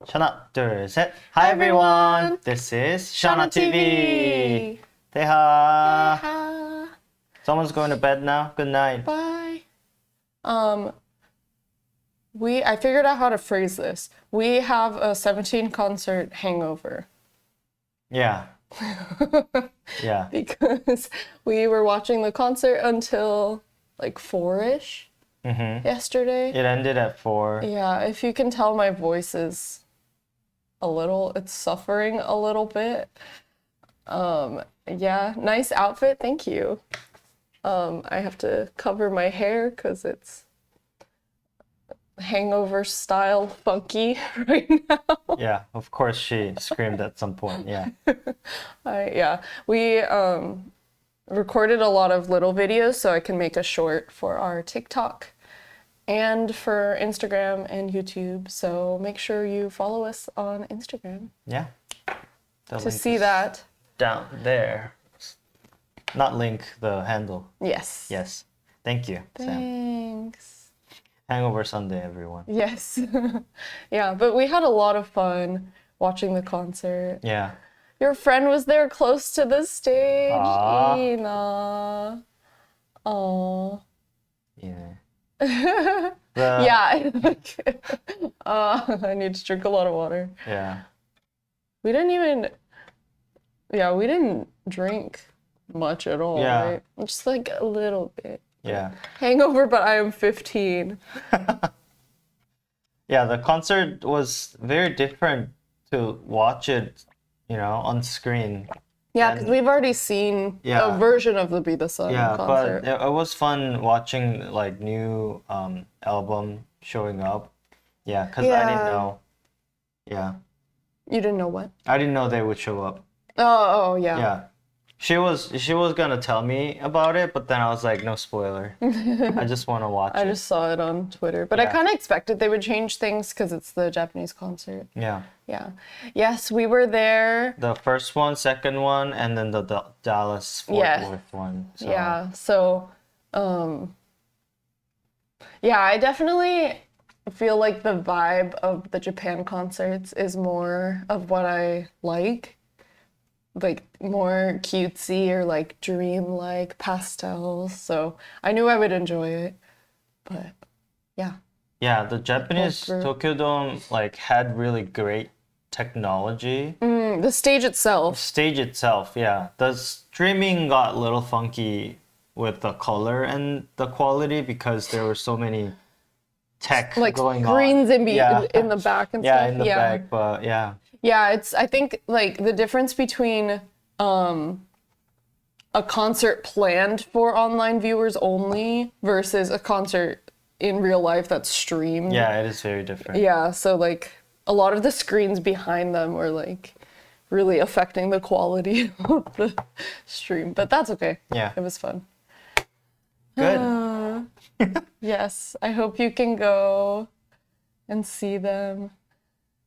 하나, 둘, 셋. Hi everyone. This is Shana TV. 대하. Someone's going to bed now. Good night. Bye. I figured out how to phrase this. We have a 17 concert hangover. Yeah. Yeah. Because we were watching the concert until like 4-ish yesterday. It ended at 4. Yeah, if you can tell, my voice is it's suffering a little bit. Yeah, nice outfit, thank you. I have to cover my hair because it's hangover style funky right now. Yeah, of course she screamed at some point, yeah. We recorded a lot of little videos so I can make a short for our TikTok and for Instagram and YouTube. So make sure you follow us on Instagram. Yeah. To see that. Down there. Not link, the handle. Yes. Yes. Thank you, Sam. Thanks. Hangover Sunday, everyone. Yes. Yeah, but we had a lot of fun watching the concert. Yeah. Your friend was there close to the stage. Aww. Ina. Aww. Yeah. Yeah. I need to drink a lot of water. Yeah. We didn't drink much at all, Yeah. right? Just like a little bit. Yeah. Hangover, but I am 15. Yeah, the concert was very different to watch it, on screen. Yeah, because we've already seen a version of the Be the Sun concert. But it was fun watching like new album showing up. Yeah, because I didn't know. Yeah. You didn't know what? I didn't know they would show up. Oh, yeah. Yeah. She was gonna tell me about it, but then I was like, no spoiler. I just want to watch it. I just saw it on Twitter, but I kind of expected they would change things because it's the Japanese concert. Yeah. Yeah. Yes, we were there. The first one, second one, and then the Dallas Fort Worth one. So. Yeah. So, yeah, I definitely feel like the vibe of the Japan concerts is more of what I like more cutesy or like dream-like pastels. So I knew I would enjoy it, but yeah. Yeah, the Japanese Tokyo Dome had really great technology. The stage itself. Yeah. The streaming got a little funky with the color and the quality because there were so many tech going on. Screens in the back and stuff. Yeah, in the back, but yeah. Yeah, I think the difference between a concert planned for online viewers only versus a concert in real life that's streamed. Yeah, it is very different. Yeah, so a lot of the screens behind them were really affecting the quality of the stream, but that's okay. Yeah. It was fun. Good. Yes, I hope you can go and see them.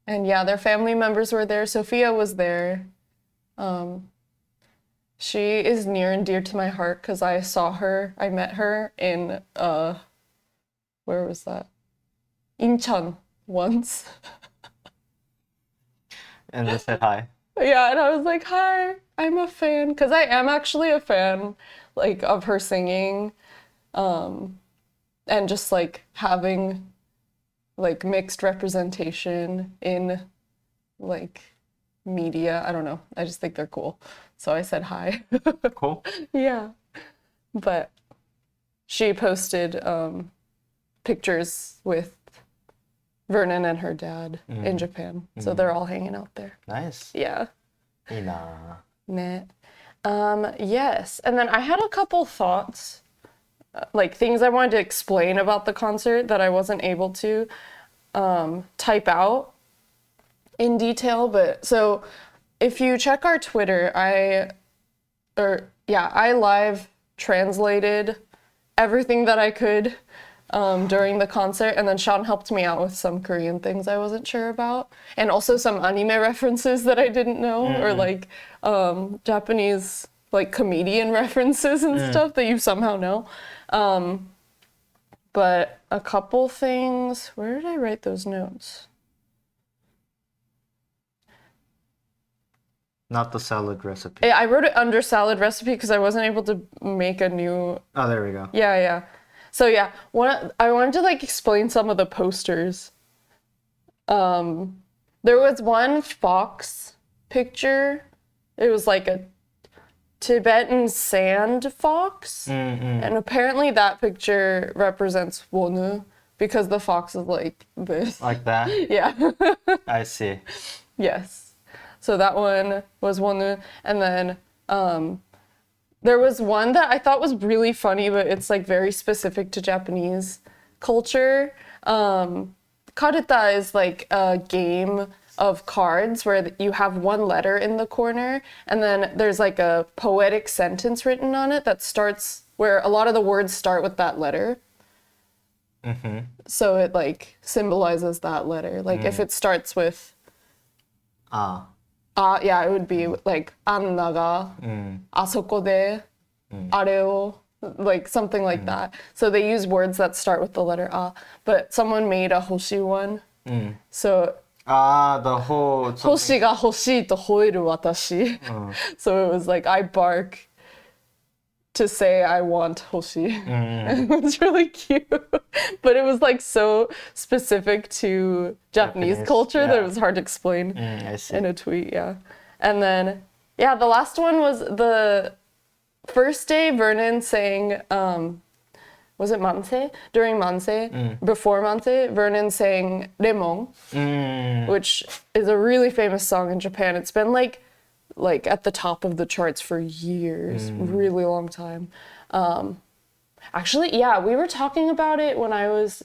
And yeah, their family members were there. Sophia was there. She is near and dear to my heart because I met her in, where was that? Incheon once. And they said hi. Yeah, and I was like, hi, I'm a fan. Because I am actually a fan, of her singing. And just, having, mixed representation in, media. I don't know. I just think they're cool. So I said hi. Cool. Yeah. But she posted pictures with Vernon and her dad in Japan. So they're all hanging out there. Nice. Yeah. Ina. Net. Yes. And then I had a couple thoughts, things I wanted to explain about the concert that I wasn't able to type out in detail. But so if you check our Twitter, I live translated everything that I could during the concert, and then Sean helped me out with some Korean things I wasn't sure about, and also some anime references that I didn't know, or Japanese comedian references and stuff that you somehow know. But a couple things, where did I write those notes? Not the salad recipe. I wrote it under salad recipe because I wasn't able to make a new... Oh, there we go. Yeah. So yeah, I wanted to like explain some of the posters. There was one fox picture. It was like a Tibetan sand fox. And apparently that picture represents Wonwoo because the fox is like this. Like that? Yeah. I see. Yes. So that one was Wonwoo. And then there was one that I thought was really funny, but it's like very specific to Japanese culture. Karita is like a game of cards where you have one letter in the corner and then there's like a poetic sentence written on it that starts where a lot of the words start with that letter. So it like symbolizes that letter. Like if it starts with yeah, it would be like 안나가 아소코 데 아래오, like something like that. So they use words that start with the letter A, but someone made a Hoshi one. So the whole... Hoshi가 Hoshi to hoeru watashi. So it was like I bark to say I want Hoshi. It was really cute. But it was like so specific to Japanese culture that it was hard to explain I see. in a tweet, yeah. And then, yeah, the last one was the first day Vernon sang, was it Manse? During Manse, before Manse, Vernon sang Remon, which is a really famous song in Japan. It's been like at the top of the charts for years, really long time. Actually, yeah, we were talking about it when I was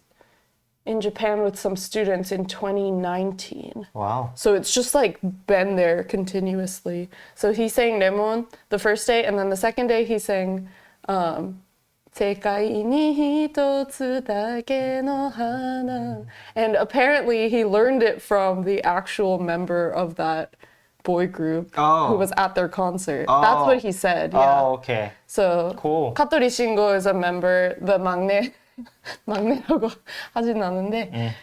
in Japan with some students in 2019. Wow. So it's just like been there continuously. So he sang Remon the first day, and then the second day he sang 世界に一つだけの花. And apparently he learned it from the actual member of that boy group who was at their concert. That's what he said. Yeah. Oh, okay. So cool. Katori Shingo is a member, the 막내라고 하진 않는데,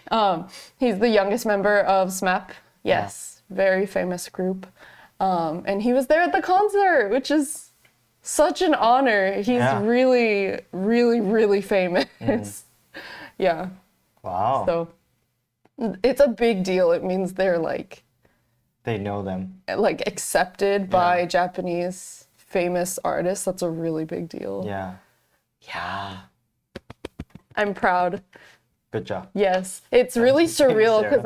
he's the youngest member of SMAP. Yes, very famous group. And he was there at the concert, which is such an honor. He's really, really, really famous. Yeah. Wow. So it's a big deal. It means they're like... They know them. Like accepted by Japanese famous artists. That's a really big deal. Yeah. Yeah. I'm proud. Good job. Yes. It's really surreal because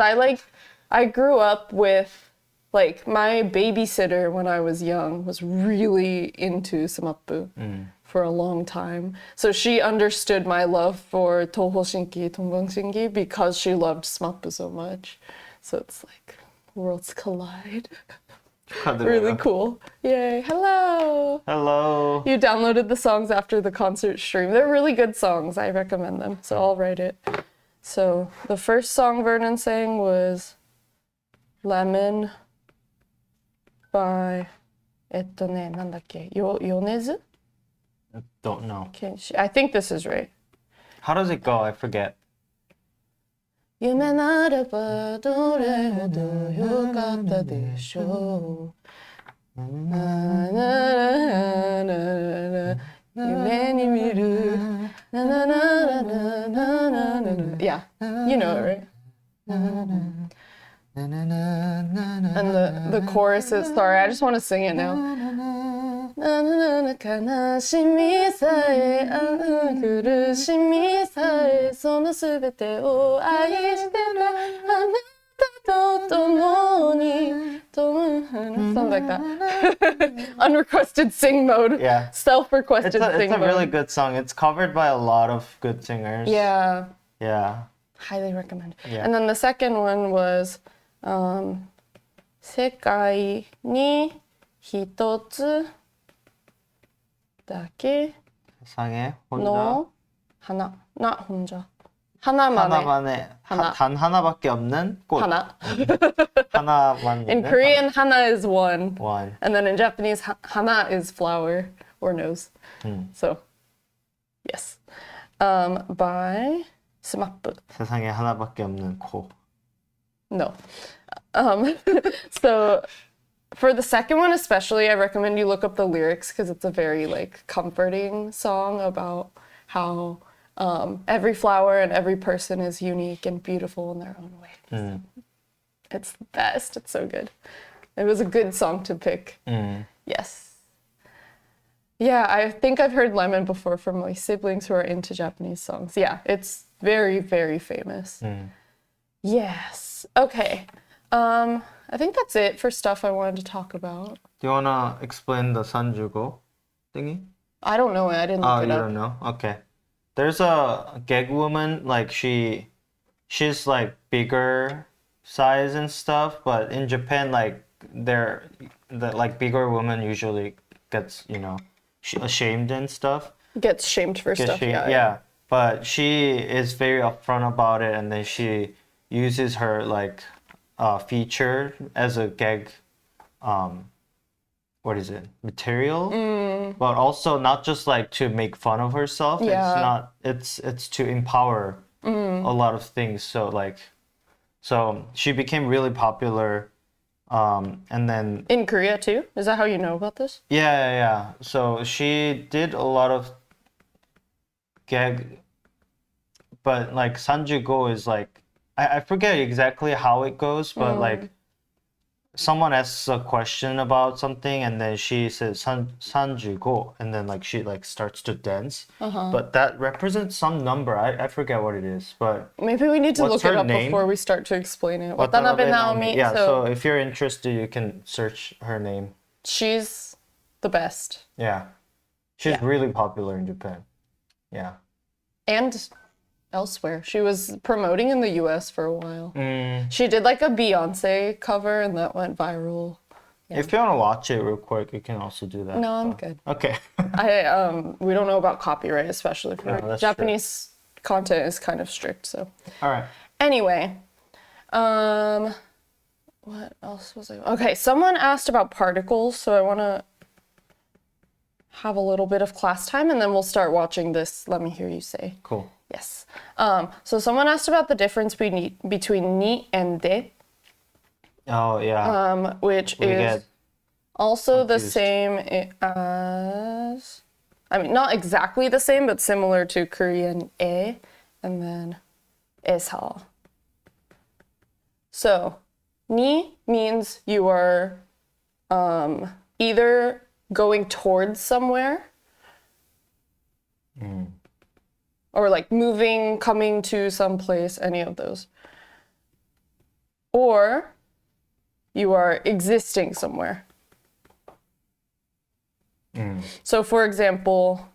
I grew up with like my babysitter when I was young was really into SMAP for a long time. So she understood my love for Toho-shinki, Dongbang-shinki because she loved SMAP so much. So it's like worlds collide. Really cool. Yay. Hello. Hello. You downloaded the songs after the concert stream. They're really good songs. I recommend them. So I'll write it. So the first song Vernon sang was Lemon by なんだっけ? Yonezu? I don't know. I think this is right. How does it go? I forget. 夢ならばどれほどよかったでしょう。夢に見る。Yeah, you know it, right? And the chorus is, sorry, I just want to sing it now. 悲しみさえ苦しみさえそのすべてを愛してたあなたと共に something like that. Unrequested sing mode. Yeah. Self-requested sing mode. It's a really good song. It's covered by a lot of good singers. Yeah. Yeah. Highly recommend. Yeah. And then the second one was 世界に一つだけ 세상에 혼자 너 하나, not 혼자. 하나만의 하나. 단 하나밖에 없는 꽃. 하나. 하나만 In 있는 Korean, hana is one. one. And then in Japanese, hana is flower or nose. So, yes. By SMAP. 세상에 하나밖에 없는 코. No. So, For the second one especially, I recommend you look up the lyrics because it's a very like comforting song about how every flower and every person is unique and beautiful in their own way. It's the best. It's so good. It was a good song to pick. Yes. Yeah, I think I've heard Lemon before from my siblings who are into Japanese songs. Yeah, it's very, very famous. Yes. Okay. I think that's it for stuff I wanted to talk about. Do you wanna explain the Sanjugo thingy? I don't know it. I didn't look it you up. don't know? Okay. There's a gag woman, like she's like bigger size and stuff, but in Japan, like the like bigger woman usually gets, you know, ashamed and stuff. Gets shamed for stuff, yeah. But she is very upfront about it, and then she uses her like feature as a gag what is it, material, but also not just like to make fun of herself. It's to empower a lot of things. So she became really popular, and then in Korea too. Is that how you know about this? Yeah. So she did a lot of gag, but like Sanjugo is like, I forget exactly how it goes, but like someone asks a question about something and then she says Sanjugo, and then like she like starts to dance. But that represents some number. I forget what it is, but maybe we need to look it up name? Before we start to explain it. Watanabe Naomi. Yeah, so if you're interested, you can search her name. She's the best. Yeah. She's really popular in Japan. Yeah. And elsewhere. She was promoting in the US for a while. She did like a Beyonce cover and that went viral. Yeah. If you want to watch it real quick, you can also do that. No, I'm good. Okay. We don't know about copyright, especially for Japanese content is kind of strict, so. All right. Anyway, what else was I? Okay, someone asked about particles, so I want to have a little bit of class time and then we'll start watching this. Let me hear you say. Cool. Yes. So someone asked about the difference between ni and de. Oh, yeah. Which is also the same as, I mean, not exactly the same, but similar to Korean e, and then esal. So, ni means you are either going towards somewhere, or like moving, coming to some place, any of those. Or you are existing somewhere. So for example,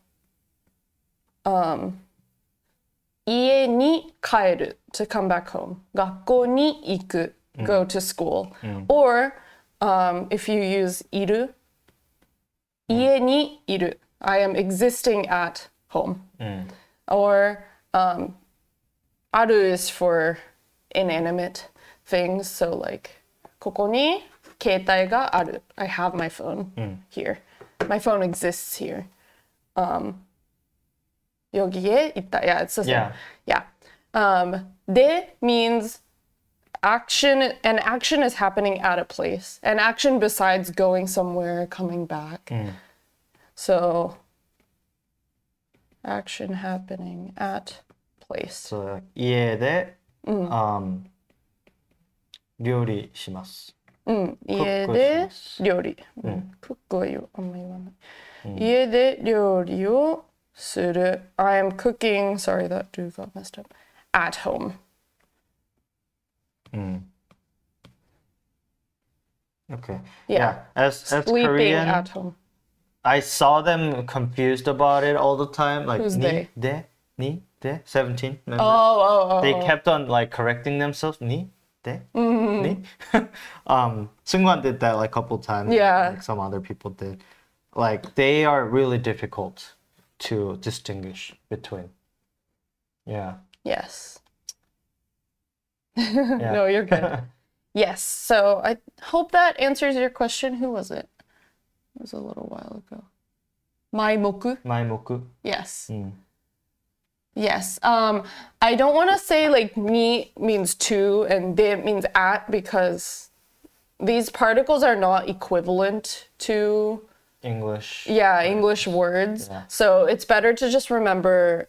家に帰る to come back home. 学校に行く go to school. Or if you use いる 家にいる I am existing at home. Or ある is for inanimate things. So like ここに携帯がある I have my phone here. My phone exists here. 여기에 있다. Yeah, it's the same. Yeah. 대 means action, and action is happening at a place. An action besides going somewhere, coming back. So action happening at place. So 家で料理します。家で料理。クックはあんま言わない。家で料理をする。I am cooking, sorry that do got messed up, at home. Okay. Yeah. As Sleeping Korean, at home. I saw them confused about it all the time. Like Who's ni, de, ni, de, 17. Remember? Oh. They kept on like correcting themselves. Ni, de, ni. Seungkwan did that like a couple times. Yeah. Like some other people did. Like they are really difficult to distinguish between. Yeah. Yes. No, you're good. Yes. So I hope that answers your question. Who was it? It was a little while ago. Maimoku? Maimoku. Yes. Yes. I don't want to say like ni means to and de means at because these particles are not equivalent to English. English words. Yeah. So it's better to just remember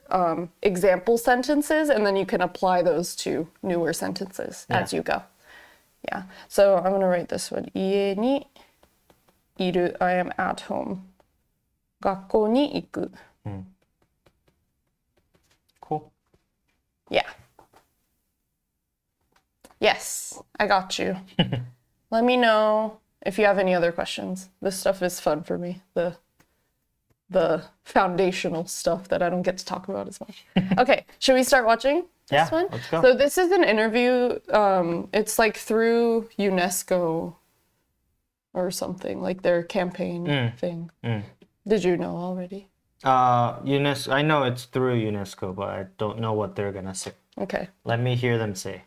example sentences, and then you can apply those to newer sentences as you go. Yeah. So I'm gonna write this one. 이에にいる. I am at home. 学校に行く. Cool. Yeah. Yes, I got you. Let me know if you have any other questions. This stuff is fun for me. The foundational stuff that I don't get to talk about as much. Okay, should we start watching this one? Let's go. So this is an interview. It's like through UNESCO or something, like their campaign thing. Did you know already? UNESCO. I know it's through UNESCO, but I don't know what they're gonna say. Okay. Let me hear them say.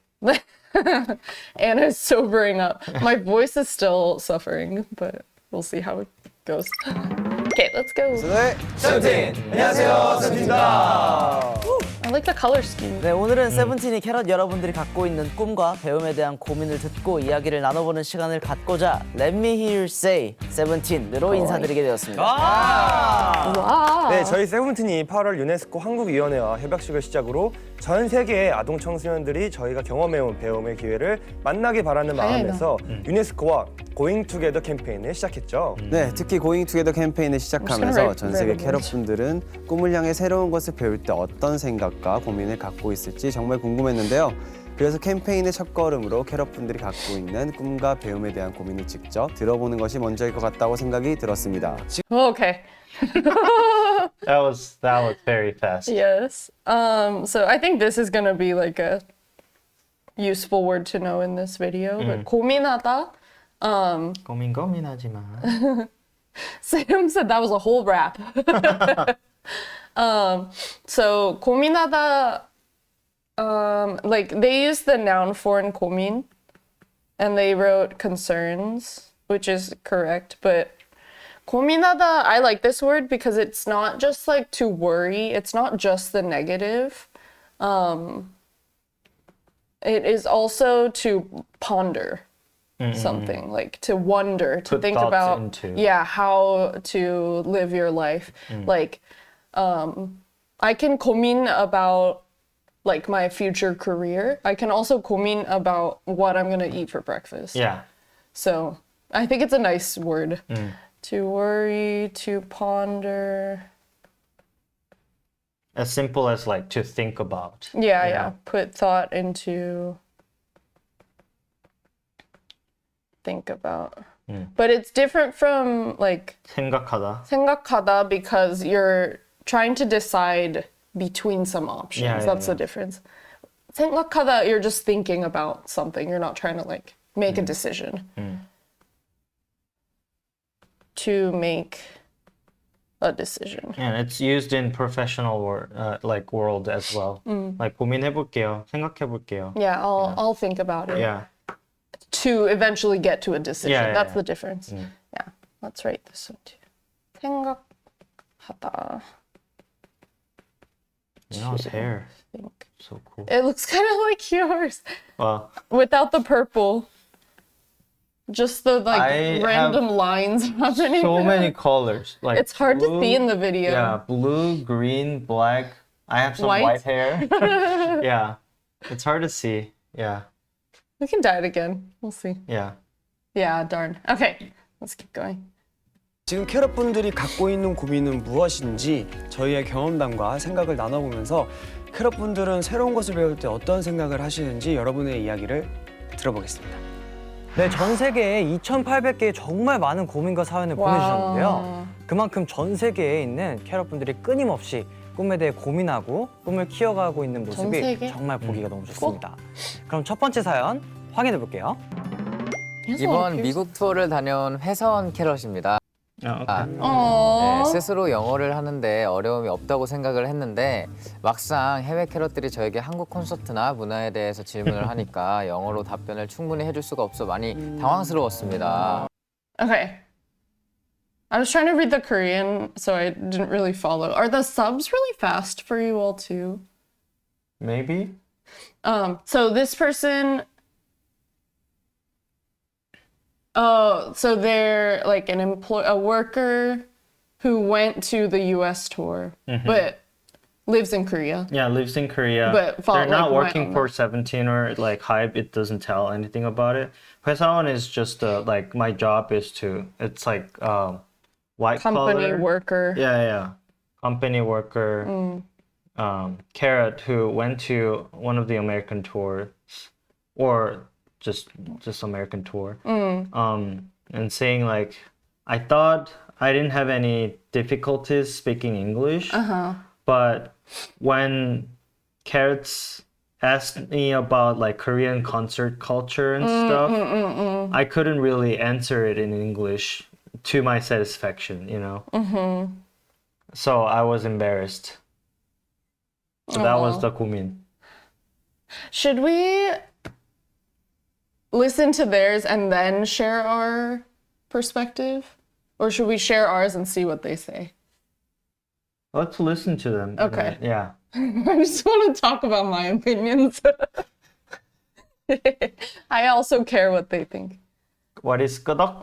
Anna's sobering up. My voice is still suffering, but we'll see how it goes. Okay, let's go. 네, 세븐틴! 안녕하세요, 세븐틴입니다. I like the color scheme. 네, 오늘은 세븐틴이 캐럿 여러분들이 갖고 있는 꿈과 배움에 대한 고민을 듣고 이야기를 나눠보는 시간을 갖고자 Let me hear you say 세븐틴으로 인사드리게 되었습니다. 와. 네, 저희 세븐틴이 8월 유네스코 한국위원회와 협약식을 시작으로 전 세계의 아동 청소년들이 저희가 경험해온 배움의 기회를 만나길 바라는 마음에서 유네스코와 Going Together 캠페인을 시작했죠. 네, 특히 고잉 투게더 캠페인을 시작하면서 전 세계 캐럿분들은 꿈을 향해 새로운 것을 배울 때 어떤 생각과 고민을 갖고 있을지 정말 궁금했는데요. 그래서 캠페인의 첫걸음으로 캐럿분들이 갖고 있는 꿈과 배움에 대한 고민을 직접 들어보는 것이 먼저일 것 같다고 생각이 들었습니다. Okay. That was very fast. Yes. So I think this is gonna be like a useful word to know in this video. But 고민하다. 고민하지 마. Sam said that was a whole rap. So 고민하다, like they use the noun form 고민, and they wrote concerns, which is correct. But 고민하다, I like this word because it's not just like to worry. It's not just the negative. It is also to ponder. Something like to wonder, to Put think thoughts about into. how to live your life. Like I can 고민 about like my future career. I can also 고민 about what I'm gonna eat for breakfast. Yeah. So I think it's a nice word. To worry, to ponder. As simple as like to think about. Yeah. Put thought into. Think about. But it's different from like 생각하다 because you're trying to decide between some options. That's the difference. 생각하다, you're just thinking about something. You're not trying to like make a decision. To make a decision. And it's used in professional world as well. Like 고민해볼게요, 생각해볼게요. Yeah, I'll think about it. Yeah. To eventually get to a decision. Yeah, That's the difference. Yeah, let's write this one too. 생각하다. Minhao's hair. Think. So cool. It looks kind of like yours. Well, Without the purple. Just the like random lines happening. so many colors. Like It's hard blue, to see in the video. Yeah, blue, green, black. I have some White? white hair. Yeah, it's hard to see. Yeah, We can dye it again. We'll see. yeah. Yeah, darn. Okay, let's keep going. 지금 캐럿분들이 갖고 있는 고민은 무엇인지 저희의 경험담과 생각을 나눠보면서 캐럿분들은 새로운 것을 배울 때 어떤 생각을 하시는지 여러분의 이야기를 들어보겠습니다. 네, 전 세계에 2,800개의 정말 많은 고민과 사연을 보내주셨는데요. 그만큼 전 세계에 있는 캐럿분들이 끊임없이 꿈에 대해 고민하고 꿈을 키워가고 있는 모습이 정말 보기가 너무 좋습니다. 그럼 첫 번째 사연 확인해 볼게요. 이번 미국 투어를 다녀온 회사원 캐럿입니다. Aww. 네, 스스로 영어를 하는데 어려움이 없다고 생각을 했는데 막상 해외 캐럿들이 저에게 한국 콘서트나 문화에 대해서 질문을 하니까 영어로 답변을 충분히 해줄 수가 없어 많이 당황스러웠습니다. Okay. I was trying to read the Korean, so I didn't really follow. Are the subs really fast for you all too? Maybe. So this person Oh, so they're like a worker who went to the U.S. tour, but lives in Korea. Yeah, lives in Korea. But they're not like, working for 17 or like Hype. It doesn't tell anything about it. 회사원 is just like my job is to. It's like white Company collar worker. Yeah. Company worker. Carrot who went to one of the American tours, or just American tour. And saying like, I thought I didn't have any difficulties speaking English. But when Carrots asked me about like Korean concert culture and stuff, I couldn't really answer it in English to my satisfaction, you know? So I was embarrassed. So that was the 고민. Should we listen to theirs and then share our perspective? Or should we share ours and see what they say? Let's listen to them. Okay. Yeah. I just want to talk about my opinions. I also care what they think. What is 끄덕?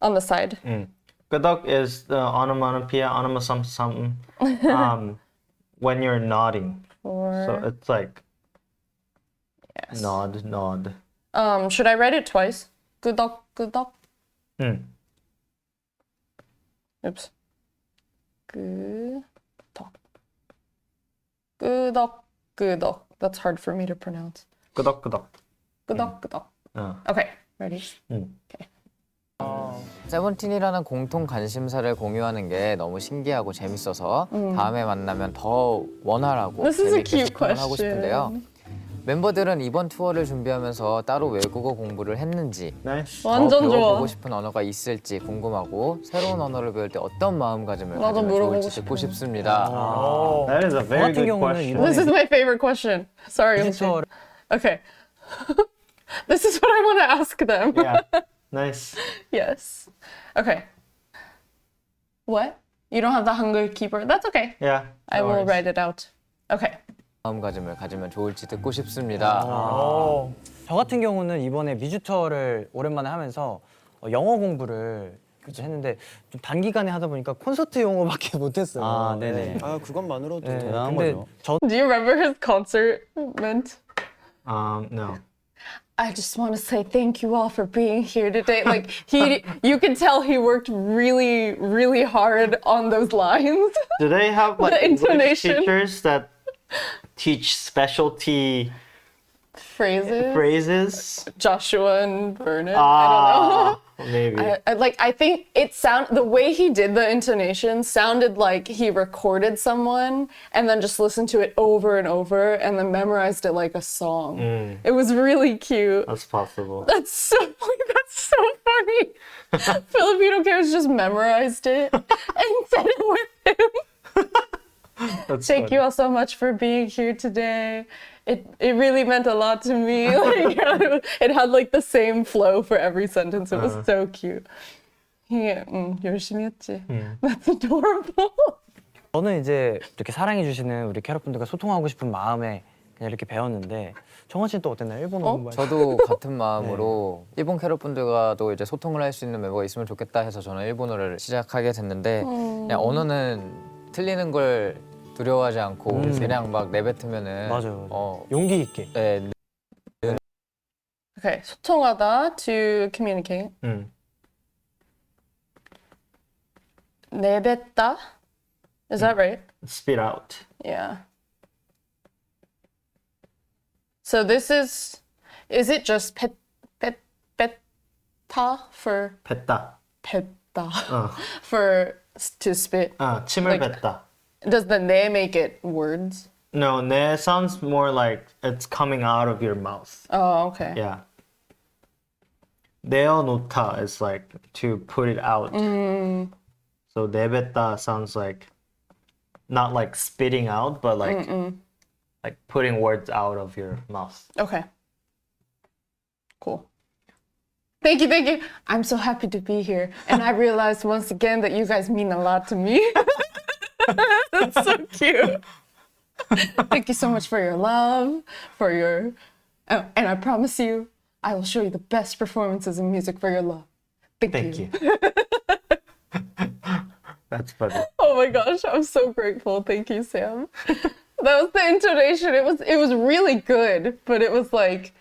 On the side. 끄덕 is the onomatopoeia, something, when you're nodding. So it's like nod. Should I write it twice? 끄덕. Oops. 끄덕. That's hard for me to pronounce. 끄덕. 끄덕. Okay, ready? 세븐틴이라는 공통 관심사를 공유하는 게 너무 신기하고 재밌어서 다음에 만나면 더 원활하고 This is a 재밌게 cute 소통을 하고 싶은데요. question. 멤버들은 이번 투어를 준비하면서 따로 외국어 공부를 했는지 Nice. 완전 더 좋아. 배워보고 싶은 언어가 있을지 궁금하고 새로운 언어를 배울 때 어떤 마음가짐을 나도 가지면 물어보고 좋을지 듣고 싶습니다. That is a 저 very 같은 good 경우는 question. 이번에 This is my favorite question. Sorry, 미주처를 Okay. This is what I want to ask them. Yeah. Nice. Yes. Okay. What? You don't have the Hangul keeper? That's okay. Yeah. I no will worries. write it out. Okay. 마음가짐을 가지면 좋을지 듣고 싶습니다. 저 같은 경우는 이번에 미주 투어를 오랜만에 하면서 영어 공부를 했는데 좀 단기간에 하다 보니까 콘서트 용어밖에 못했어요. 아, 네네. 아, 그것만으로도 대단한 근데 거죠. Do you remember his concert meant? No. I just want to say thank you all for being here today. Like you can tell he worked really, really hard on those lines. Do they have like The English intonation. teachers that teach specialty phrases? Joshua and Vernon. I don't know. Maybe. I think the way he did the intonation sounded like he recorded someone and then just listened to it over and over and then memorized it like a song. It was really cute. That's possible. That's so funny. Filipino kids just memorized it and said it with him. That's Thank you all so much for being here today. It really meant a lot to me. Like, it had like the same flow for every sentence. It was so cute. 열심히 했지. That's adorable. 저는 이제 이렇게 사랑해 주시는 우리 캐럿분들과 소통하고 싶은 마음에 그냥 이렇게 배웠는데 정한 씨는 또 어땠나요? 일본어 공부. 저도 같은 마음으로 일본 캐럿분들과도 이제 소통을 할 수 있는 멤버가 있으면 좋겠다 해서 저는 일본어를 시작하게 됐는데 그냥 언어는 틀리는 걸 두려워하지 않고 그냥 막 내뱉으면은 맞아요. 용기 있게. 네, Okay, 소통하다 to communicate. 내뱉다. Is that right? Spit out. Yeah. So this is it just peta for 뱉다. peta for to spit? 침을 Like- 뱉다. Does the ne make it words? No, 내 sounds more like it's coming out of your mouth. Oh, okay. Yeah. 내어놓다 is like to put it out. So 내뱉다 sounds like not like spitting out, but like putting words out of your mouth. Okay. Cool. Thank you. I'm so happy to be here. And I realized once again that you guys mean a lot to me. That's so cute. Thank you so much for your love, and I promise you, I will show you the best performances in music for your love. Thank you. That's funny. Oh my gosh, I'm so grateful. Thank you, Sam. That was the intonation. It was really good, but it was like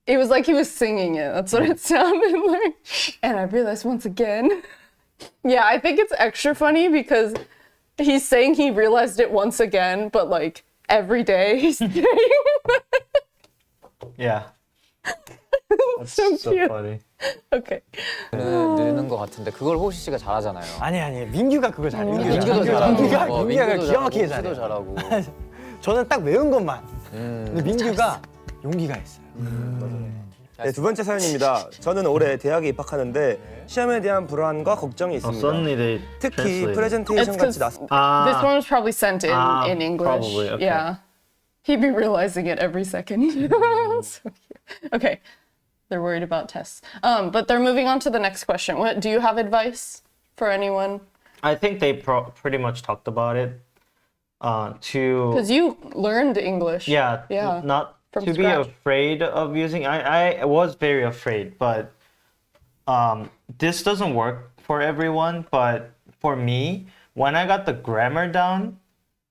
he was singing it. That's what it sounded like. And I realized once again. Yeah, I think it's extra funny because he's saying he realized it once again, but like every day he's saying that. Yeah. That's so so cute. funny. Okay. 느는 것 같은데 그걸 호시 씨가 잘하잖아요. 아니 민규가 그걸 잘해. 민규도 잘하고, 민규가 민규도 기가 막히게 잘하고, 잘해. 잘하고. 저는 딱 외운 것만. 근데 민규가 용기가 있어요. 네, 두 번째 사연입니다. 저는 올해 대학에 입학하는데 시험에 대한 불안과 걱정이 있습니다. Suddenly they 특히 translate. 프레젠테이션 It's 같이 'cause 낯선 this one was probably sent in English. probably, okay. Yeah. He'd be realizing it every second. So cute. Okay. They're worried about tests. But they're moving on to the next question. What do you have advice for anyone? I think they pretty much talked about it. To Because you learned English. yeah, Yeah. not From to scratch. be afraid of using. I was very afraid, but this doesn't work for everyone. But for me, when I got the grammar down,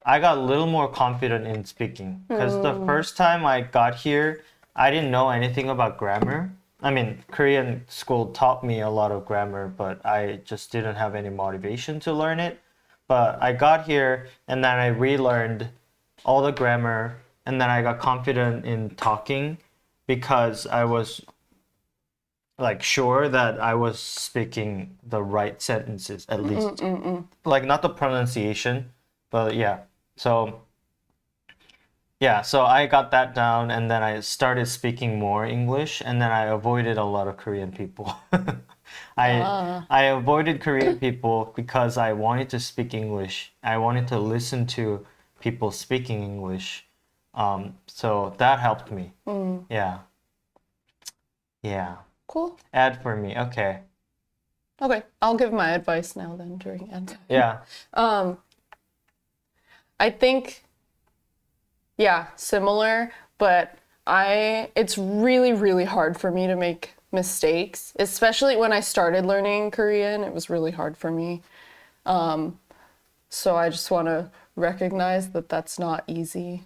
I got a little more confident in speaking. Because the first time I got here, I didn't know anything about grammar. I mean, Korean school taught me a lot of grammar, but I just didn't have any motivation to learn it. But I got here and then I relearned all the grammar, and then I got confident in talking because I was like sure that I was speaking the right sentences at least. Like not the pronunciation, but yeah. So I got that down and then I started speaking more English and then I avoided a lot of Korean people. I avoided Korean people because I wanted to speak English. I wanted to listen to people speaking English. So that helped me. Yeah. Yeah. Cool. Ad for me. Okay. Okay. I'll give my advice now then during end. Yeah. I think, yeah, similar, but it's really, really hard for me to make mistakes, especially when I started learning Korean. It was really hard for me. So I just want to recognize that that's not easy.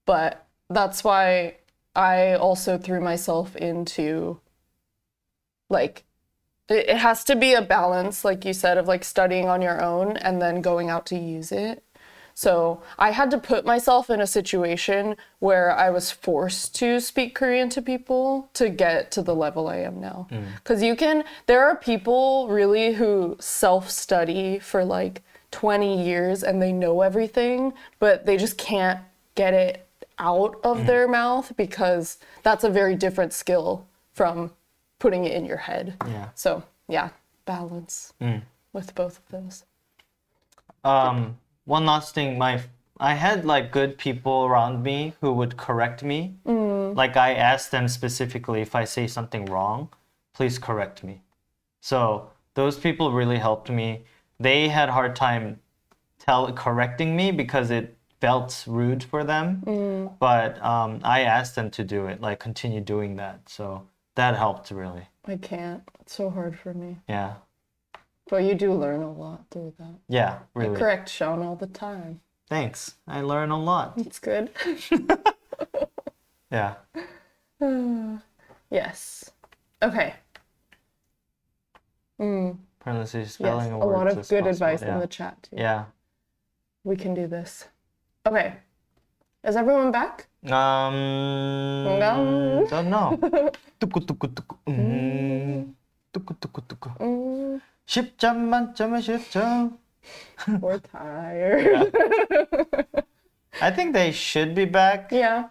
But that's why I also threw myself into, like, it has to be a balance, like you said, of like studying on your own and then going out to use it. So I had to put myself in a situation where I was forced to speak Korean to people to get to the level I am now. Because there are people really who self-study for like 20 years and they know everything, but they just can't get it out of their mouth because that's a very different skill from putting it in your head. Yeah. So yeah, balance with both of those. One last thing, I had like good people around me who would correct me. Like I asked them specifically, if I say something wrong, please correct me. So those people really helped me. They had a hard time correcting me because it felt rude for them. But I asked them to do it, like continue doing that. So that helped really. I can't. It's so hard for me. Yeah. But you do learn a lot through that. Yeah, I really. correct Sean all the time. Thanks. I learn a lot. It's good. Yeah. Yes. Okay. Pronunciation, Yes. spelling, A lot of good advice yeah. in the chat too. Yeah. We can do this. Okay. Is everyone back? Don't know. 뚜꾸뚜꾸뚜꾸. 뚜꾸뚜꾸뚜꾸. 10점 만점에 10점. We're tired. I think they should be back. Yeah.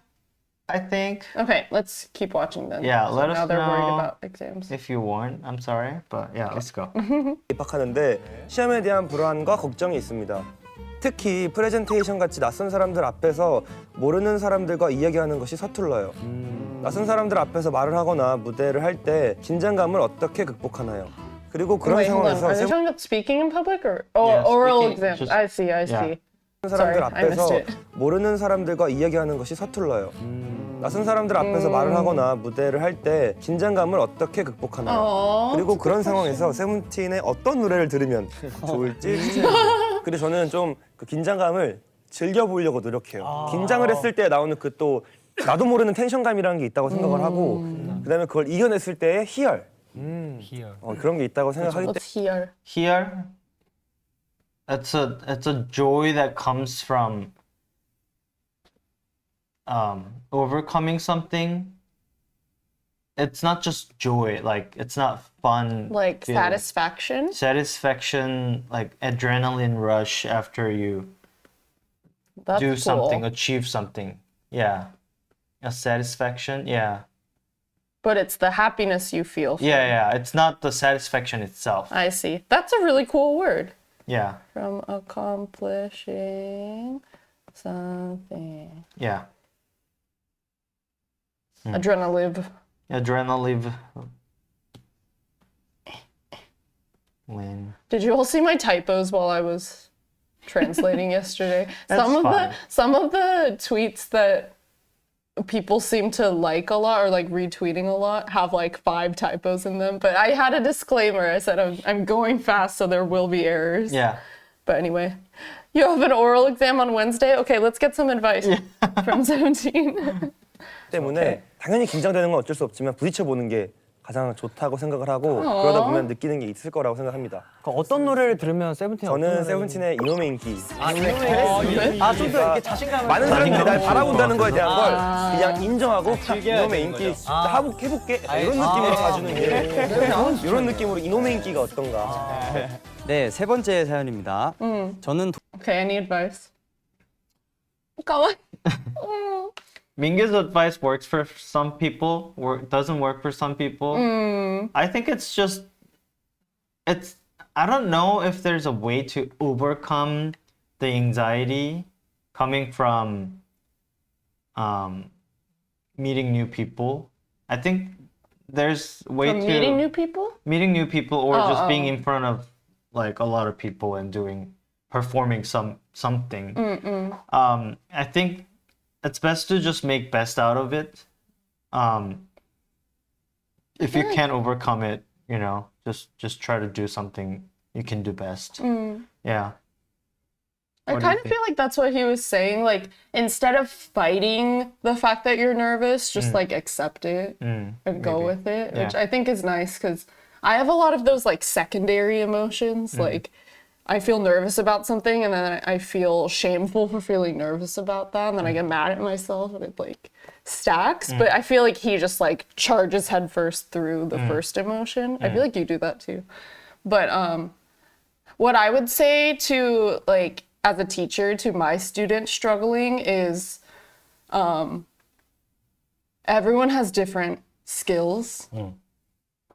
I think. Okay, let's keep watching then. Yeah, let now us they're worried know about exams. if you weren't. I'm sorry, but yeah, let's go. 입학하는데 시험에 대한 불안과 걱정이 있습니다. 특히 프레젠테이션 같이 낯선 사람들 앞에서 모르는 사람들과 이야기하는 것이 서툴러요. 낯선 사람들 앞에서 말을 하거나 무대를 할 때 긴장감을 어떻게 극복하나요? 그리고 그런 Wait, hold on. 상황에서 Are they talking about speaking in public or Yeah, oral speaking, exams? just- I see. yeah. 사람들 Sorry, I missed 앞에서 it. 모르는 사람들과 이야기하는 것이 서툴러요. 낯선 사람들 앞에서 말을 하거나 무대를 할 때 긴장감을 어떻게 극복하나요? 그리고 그런 상황에서 세븐틴의 어떤 노래를 들으면 좋을지 추천해주세요. 그리고 저는 좀 그 긴장감을 즐겨보려고 노력해요. 긴장을 했을 때 나오는 그 또 나도 모르는 텐션감이라는 게 있다고 생각을 하고 그다음에 그걸 이겨냈을 때의 희열 그런 게 있다고 생각하기 때문에 What's here? Here, it's a joy that comes from overcoming something. It's not just joy, like it's not fun. Like feeling. satisfaction? Satisfaction, like adrenaline rush after you That's do cool. something, achieve something. Yeah. A satisfaction, yeah. But it's the happiness you feel. From. Yeah. It's not the satisfaction itself. I see. That's a really cool word. Yeah. From accomplishing something. Yeah. Adrenaline. Adrenaline. When Did you all see my typos while I was translating yesterday? That's fine. Some of the tweets that people seem to like a lot or like retweeting a lot have like 5 typos in them. But I had a disclaimer. I said I'm going fast, so there will be errors. yeah. But anyway, you have an oral exam on Wednesday? Okay, let's get some advice from 17. 때문에 당연히 긴장되는 건 어쩔 수 없지만 부딪혀보는 게 가장 좋다고 생각을 하고 그러다 보면 느끼는 게 있을 거라고 생각합니다. 어떤 노래를 들으면 세븐틴 저는 세븐틴의 이놈의 인기. 좀 더 이렇게 자신감을 많은 사람들이 날 바라본다는 거에 대한 걸 그냥 인정하고 이놈의 인기 해볼게 이런 느낌으로 가주는 게 이런 느낌으로 이놈의 인기가 어떤가. 네, 세 번째 사연입니다. 저는 Okay, any advice? Come on. Mingyu's advice works for some people, doesn't work for some people. I think it's I don't know if there's a way to overcome the anxiety coming from meeting new people. I think there's way From to meeting new people? meeting new people or just being in front of like a lot of people and performing something. I think it's best to just make best out of it. If you can't overcome it, you know, just try to do something you can do best. Yeah. I What do you kind of feel like that's what he was saying. Like, instead of fighting the fact that you're nervous, just like accept it and go maybe. with it, which Yeah. I think is nice because I have a lot of those like secondary emotions. Like, I feel nervous about something and then I feel shameful for feeling nervous about that. And then I get mad at myself and it like stacks. But I feel like he just like charges headfirst through the first emotion. I feel like you do that too. But what I would say to like, as a teacher to my students struggling is everyone has different skills.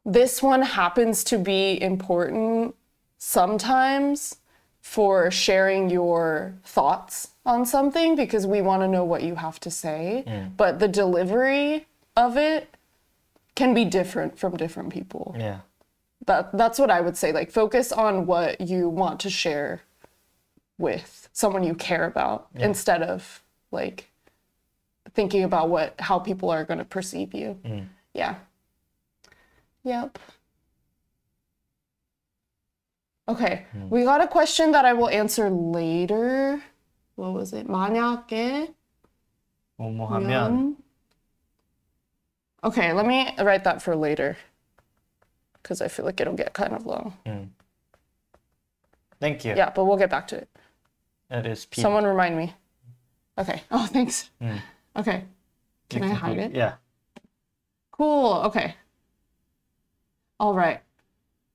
This one happens to be important sometimes for sharing your thoughts on something because we want to know what you have to say. But the delivery of it can be different from different people. Yeah. That's what I would say. Like, focus on what you want to share with someone you care about instead of like thinking about how people are going to perceive you. Yeah. Yep. Okay, we got a question that I will answer later. What was it? 만약에 뭐뭐 하면. Okay, let me write that for later because I feel like it'll get kind of long. Thank you. Yeah, but we'll get back to it. It is P. Someone remind me. Okay. Oh, thanks. Okay. Can I hide it? Yeah. Cool. Okay. All right.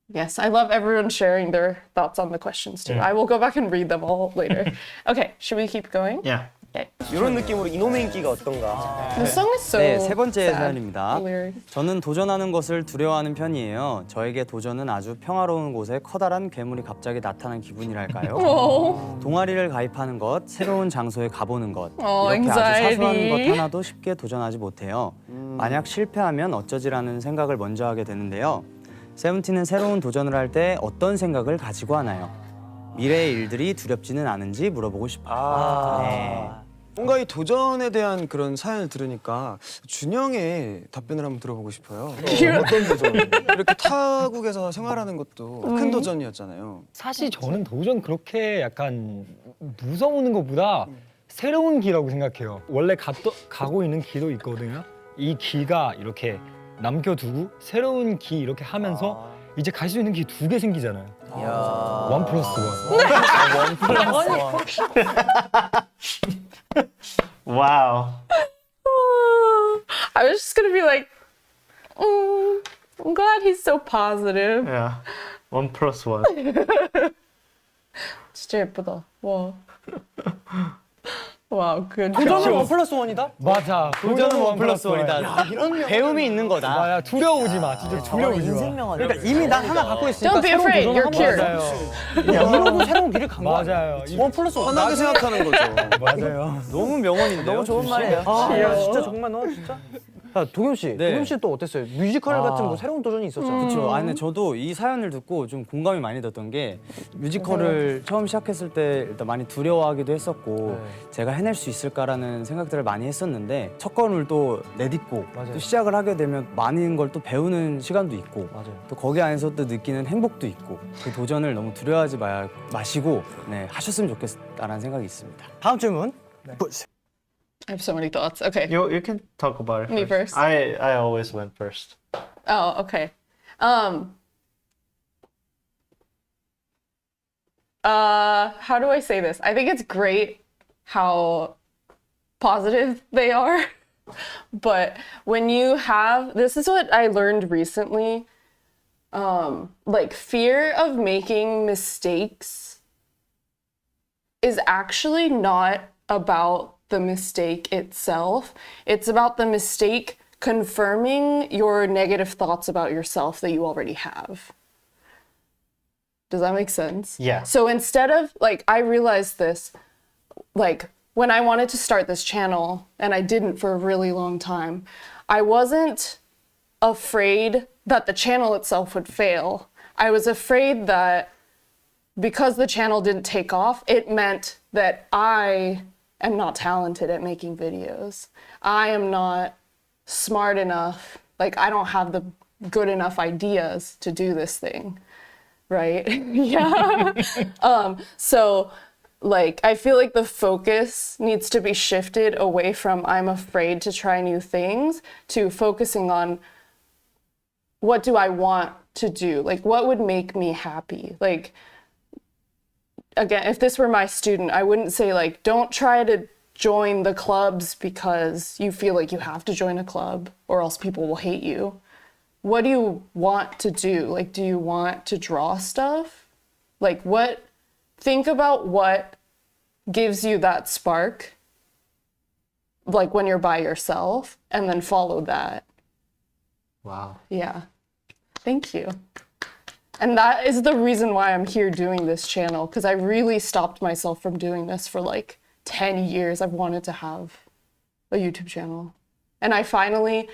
Yes, I love everyone sharing their thoughts on the questions too. I will go back and read them all later. Okay, should we keep going? Yeah. Okay. 이런 느낌으로 이놈의 인기가 어떤가. The song is so 네, 세 번째 sad. 사연입니다. Lyrics. 저는 도전하는 것을 두려워하는 편이에요. 저에게 도전은 아주 평화로운 곳에 커다란 괴물이 갑자기 나타난 기분이랄까요? Oh. 동아리를 가입하는 것, 새로운 장소에 가보는 것 이렇게 anxiety. 아주 사소한 것 하나도 쉽게 도전하지 못해요. 만약 실패하면 어쩌지라는 생각을 먼저 하게 되는데요. 세븐틴은 새로운 도전을 할 때 어떤 생각을 가지고 하나요? 미래의 일들이 두렵지는 않은지 물어보고 싶어요. 네. 뭔가 이 도전에 대한 그런 사연을 들으니까 준영의 답변을 한번 들어보고 싶어요. 어떤 도전? 이렇게 타국에서 생활하는 것도 큰 도전이었잖아요. 사실 저는 도전 그렇게 약간 무서운 것보다 새로운 길이라고 생각해요. 원래 가고 있는 길도 있거든요. 이 길가 이렇게 남겨두고 새로운 길 이렇게 하면서 이제 갈 수 있는 길 2개 생기잖아요. 원 플러스 원. Wow. I was just gonna be like, I'm glad he's so positive. Yeah. 1+1. 진짜 예쁘다. 와. 와, good 도전은 job. 원 플러스 원이다? 맞아. 도전은 원 플러스 원이다. 이런 배움이 있는 거다. 맞아. 두려우지 마. 진짜 두려우지 마. 그러니까 이미 난 하나 갖고 있으니까 Don't be 새로운 afraid. 도전을 You're 한번 cured. 맞아요. 이러고 새로운 길을 간 거야. 맞아요. 원 플러스 원. 편하게 생각하는 거죠. 맞아요. 너무 명언인데요. 너무 좋은 말이에요. 아, 진짜 정말 너 진짜. 야, 도겸 씨, 네. 도겸 씨 또 어땠어요? 뮤지컬 같은 뭐 새로운 도전이 있었잖아요. 그렇죠. 아니, 근데 저도 이 사연을 듣고 좀 공감이 많이 됐던 게 뮤지컬을 처음 시작했을 때 일단 많이 두려워하기도 했었고 제가 해낼 수 있을까라는 생각들을 많이 했었는데 첫 걸음을 또 내딛고 또 시작을 하게 되면 많은 걸 또 배우는 시간도 있고 또 거기 안에서 또 느끼는 행복도 있고 그 도전을 너무 두려워하지 마시고 네, 하셨으면 좋겠다라는 생각이 있습니다. 다음 질문. I have so many thoughts. Okay. You can talk about it. Me first. I always went first. Oh, okay. How do I say this? I think it's great how positive they are. But when you have, this is what I learned recently, like fear of making mistakes is actually not about the mistake itself. It's about the mistake confirming your negative thoughts about yourself that you already have. Does that make sense? Yeah. So instead of, like, I realized this, like, when I wanted to start this channel, and I didn't for a really long time, I wasn't afraid that the channel itself would fail. I was afraid that because the channel didn't take off, it meant that I am not talented at making videos. I am not smart enough. Like, I don't have the good enough ideas to do this thing, right? Yeah. So, like, I feel like the focus needs to be shifted away from I'm afraid to try new things to focusing on what do I want to do? Like, what would make me happy? Like, again, if this were my student, I wouldn't say, like, don't try to join the clubs because you feel like you have to join a club or else people will hate you. What do you want to do? Like, do you want to draw stuff? Like, think about what gives you that spark, like when you're by yourself, and then follow that. Wow. Yeah. Thank you. And that is the reason why I'm here doing this channel, because I really stopped myself from doing this for like 10 years. I've wanted to have a YouTube channel. And I finally,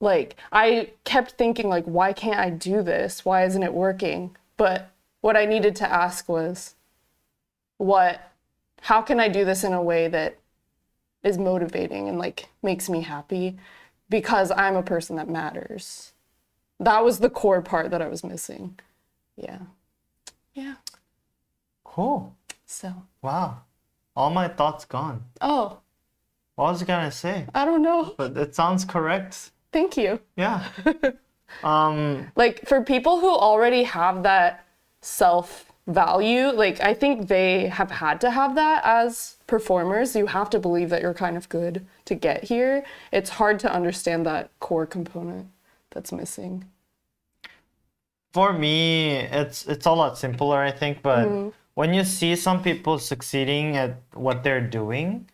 like, I kept thinking, like, why can't I do this? Why isn't it working? But what I needed to ask was, how can I do this in a way that is motivating and, like, makes me happy? Because I'm a person that matters. That was the core part that I was missing. Yeah. Yeah. Cool. So. Wow. All my thoughts gone. Oh, What was I gonna say? I don't know. But it sounds correct. Thank you. Yeah. Like, for people who already have that self-value, like, I think they have had to have that as performers. You have to believe that you're kind of good to get here. It's hard to understand that core component that's missing. For me, it's a lot simpler, I think. But when you see some people succeeding at what they're doing,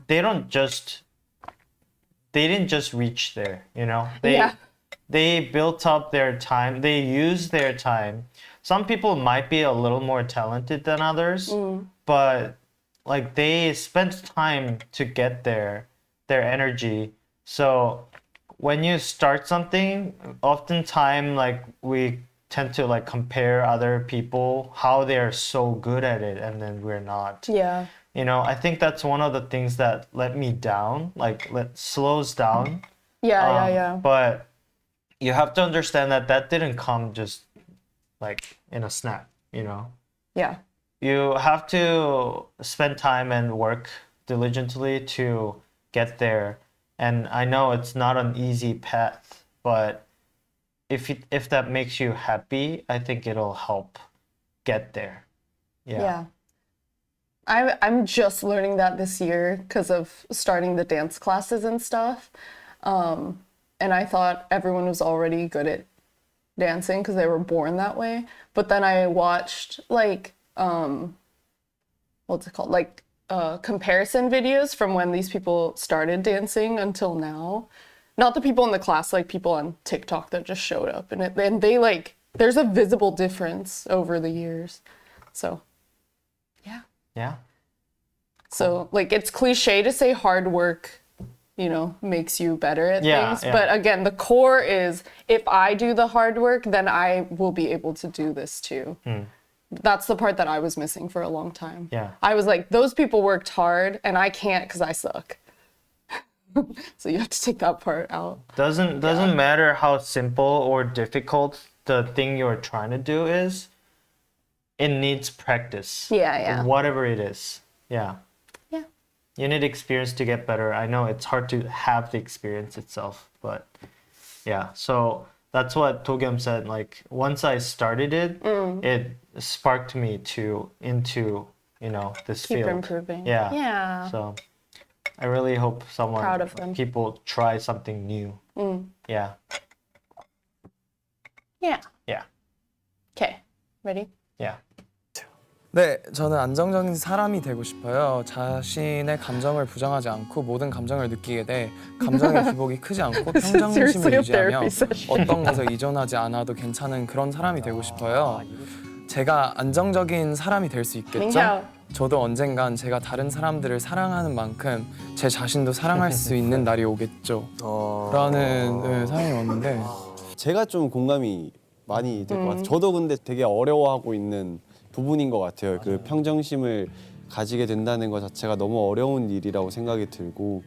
they didn't just reach there, you know? They built up their time. They used their time. Some people might be a little more talented than others, but like they spent time to get there, their energy. So when you start something, oftentimes like we tend to like compare other people how they're so good at it and then we're not. Yeah. You know, I think that's one of the things that let me down, like slows down. Yeah. But you have to understand that that didn't come just like in a snap, you know. Yeah. You have to spend time and work diligently to get there. And I know it's not an easy path, but if that makes you happy, I think it'll help get there. Yeah. I'm just learning that this year because of starting the dance classes and stuff. And I thought everyone was already good at dancing because they were born that way. But then I watched like, what's it called? Like comparison videos from when these people started dancing until now. Not the people in the class, like people on TikTok that just showed up. And they like, there's a visible difference over the years. So, yeah. Yeah. So, like, it's cliche to say hard work, you know, makes you better at things. Yeah. But again, the core is if I do the hard work, then I will be able to do this too. That's the part that I was missing for a long time. Yeah. I was like, those people worked hard and I can't because I suck. So you have to take that part out. Doesn't matter how simple or difficult the thing you're trying to do is. It needs practice. Yeah. Whatever it is. Yeah. Yeah. You need experience to get better. I know it's hard to have the experience itself, but yeah. So that's what Togyum said. Like once I started it, it sparked me into you know this Keep field. improving. Yeah. Yeah. So I really hope Proud of them. people try something new. Yeah. Yeah. Yeah. Okay. Ready? Yeah. 네, 저는 안정적인 사람이 되고 싶어요. 자신의 감정을 부정하지 않고 모든 감정을 느끼게 돼 감정의 기복이 크지 않고 평정심을 유지하며 어떤 것을 의존하지 않아도 괜찮은 그런 사람이 되고 싶어요. 제가 안정적인 사람이 될 수 있겠죠? 민혁. 저도 언젠간 제가 다른 사람들을 사랑하는 만큼 제 자신도 사랑할 수 있는 날이 오겠죠. 라는 사연이 왔는데 제가 좀 공감이 많이 될 것 같아요. 저도 근데 되게 어려워하고 있는 부분인 것 같아요. 그 평정심을 가지게 된다는 것 자체가 너무 어려운 일이라고 생각이 들고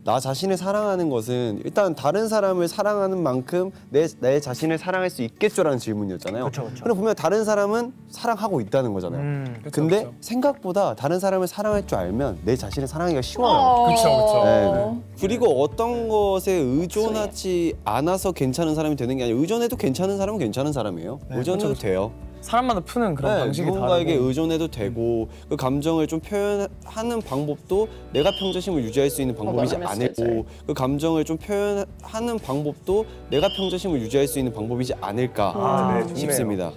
나 자신을 사랑하는 것은 일단 다른 사람을 사랑하는 만큼 내 자신을 사랑할 수 있겠죠라는 질문이었잖아요. 그쵸. 그럼 보면 다른 사람은 사랑하고 있다는 거잖아요. 근데 생각보다 다른 사람을 사랑할 줄 알면 내 자신을 사랑하기가 쉬워요. 그쵸. 네. 그리고 어떤 것에 의존하지 않아서 괜찮은 사람이 되는 게 아니라 의존해도 괜찮은 사람은 괜찮은 사람이에요. 의존해도 돼요. 사람마다 푸는 그런 방식이 누군가에게 다르고 의존해도 되고 그 감정을 좀 표현하는 방법도 내가 평정심을 유지할 수 있는 방법이지 않을고 그 감정을 좀 표현하는 방법도 내가 평정심을 유지할 수 있는 방법이지 않을까 싶습니다.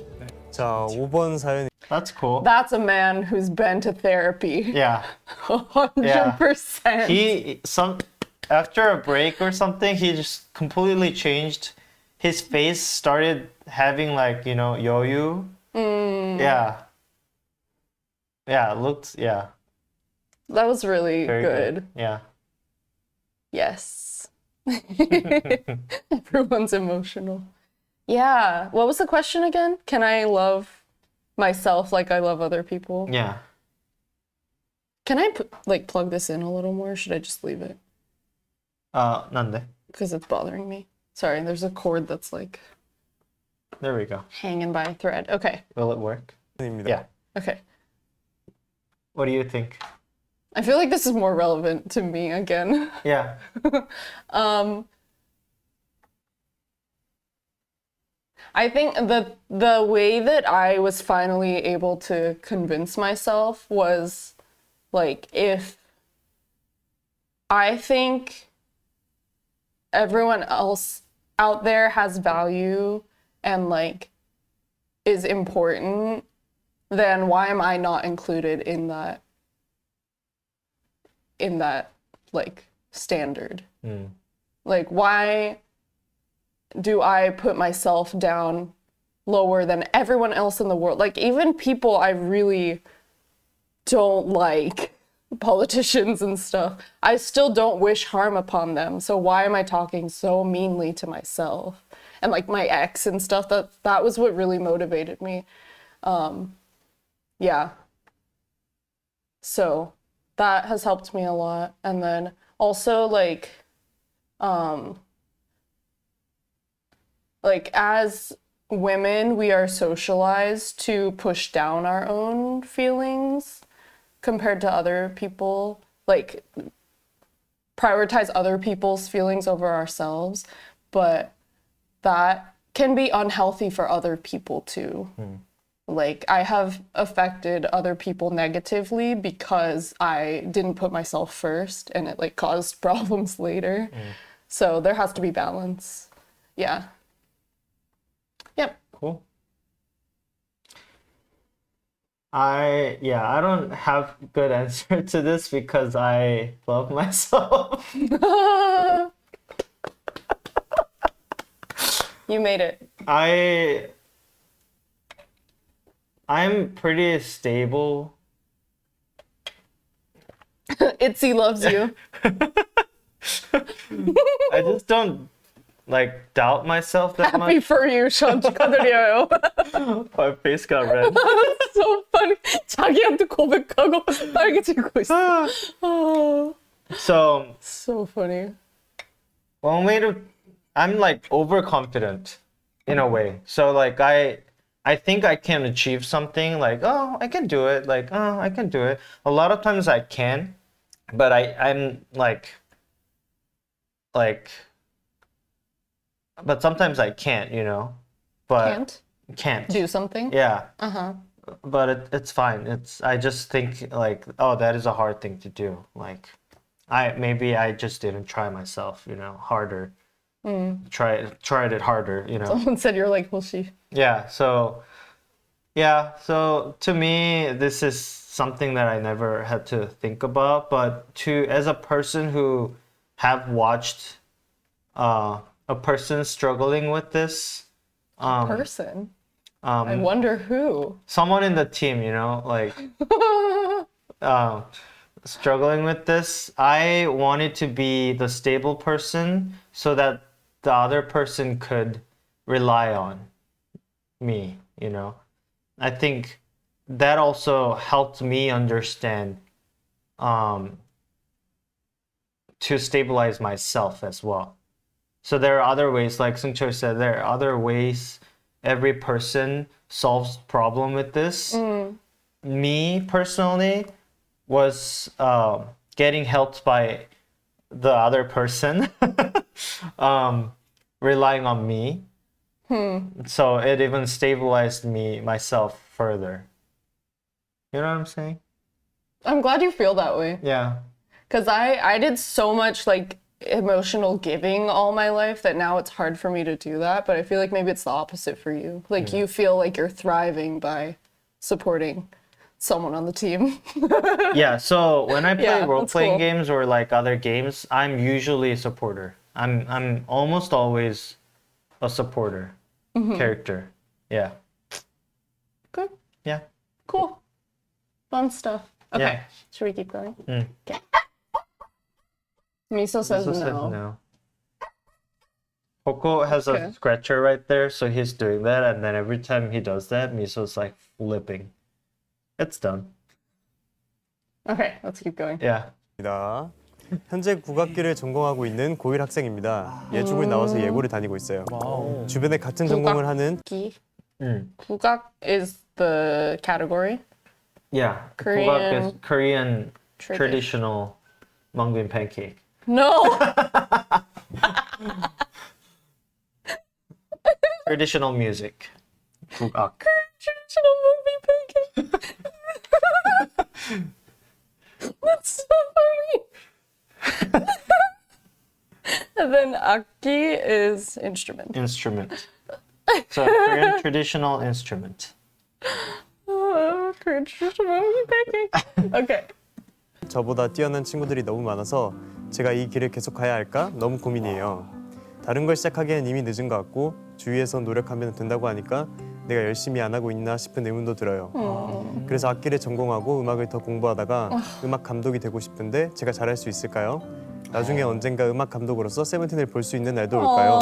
자, 5번 사연. That's cool. That's a man who's been to therapy. Yeah. 100%. After a break or something, he just completely changed. His face started having like, you know, yoyu. Yeah. Yeah, it looked, yeah. That was really Very good. Yeah. Yes. Everyone's emotional. Yeah. What was the question again? Can I love myself like I love other people? Yeah. Can I plug this in a little more? Or should I just leave it? 난데. Because it's bothering me. Sorry, there's a cord that's like There we go. hanging by a thread. Okay. Will it work? Yeah. Okay. What do you think? I feel like this is more relevant to me again. Yeah. I think the way that I was finally able to convince myself was like if I think everyone else out there has value and like is important, then why am I not included in that like standard? Like why do I put myself down lower than everyone else in the world? Like even people I really don't like, politicians and stuff. I still don't wish harm upon them. So why am I talking so meanly to myself? And like my ex and stuff, that was what really motivated me. Yeah. So that has helped me a lot. And then also like as women, we are socialized to push down our own feelings compared to other people, like prioritize other people's feelings over ourselves, but that can be unhealthy for other people too. Like I have affected other people negatively because I didn't put myself first and it like caused problems later. So there has to be balance. Yeah. Yep. Cool. I don't have good answer to this because I love myself. You made it. I'm pretty stable. Itzy loves you. I just don't like doubt myself that Happy much. for you, Sean. 축하드려요. My face got red. That's so funny. 자기한테 고백하고 빨개지고 있어. So funny. I'm like overconfident in a way. So like I think I can achieve something, like, oh, I can do it. Like, oh, I can do it. A lot of times I can, but I'm like, but sometimes I can't, you know. But can't do something. Yeah. Uh-huh. But it's fine. I just think like, oh, that is a hard thing to do. Like, maybe I just didn't try myself, you know, harder. Tried it harder, you know. Someone said you're like Hoshi. Yeah. So to me, this is something that I never had to think about. But as a person who have watched a person struggling with this. Person? I wonder who. Someone in the team, you know, like struggling with this. I wanted to be the stable person so that the other person could rely on me, you know. I think that also helped me understand to stabilize myself as well. So there are other ways, like SungCheol said, there are other ways every person solves problem with this. Me personally was getting helped by the other person, relying on me. So it even stabilized myself further. You know what I'm saying? I'm glad you feel that way. Yeah. Because I did so much like emotional giving all my life that now it's hard for me to do that. But I feel like maybe it's the opposite for you. Like you feel like you're thriving by supporting someone on the team. Yeah, so when I play role-playing cool. games or like other games, I'm usually a supporter. I'm almost always a supporter character. Yeah. Good. Yeah. Cool. Fun stuff. Okay. Yeah. Should we keep going? Okay. Miso says no. Coco has a scratcher right there, so he's doing that, and then every time he does that, Miso's like flipping. It's done. Okay, let's keep going. Yeah. 현재 국악기를 전공하고 있는 고1 학생입니다. 예중을 나와서 예고를 다니고 있어요. 주변에 같은 전공을 하는 국악 is the category. Yeah. Korean is Korean traditional mung bean pancake. No. Traditional music. 국악. Traditional mung bean pancake. That's so funny. And then akgi is instrument. Instrument. So Korean traditional instrument. Korean traditional mung bean pancake. Okay. 저보다 뛰어난 친구들이 너무 많아서 제가 이 길을 계속 가야 할까 너무 고민이에요. 다른 걸 시작하기엔 이미 늦은 것 같고 주위에서 노력하면 된다고 하니까 내가 열심히 안 하고 있나 싶은 의문도 들어요. 그래서 악기를 전공하고 음악을 더 공부하다가 음악 감독이 되고 싶은데 제가 잘할 수 있을까요? 나중에 언젠가 음악 감독으로서 세븐틴을 볼 수 있는 날도 올까요?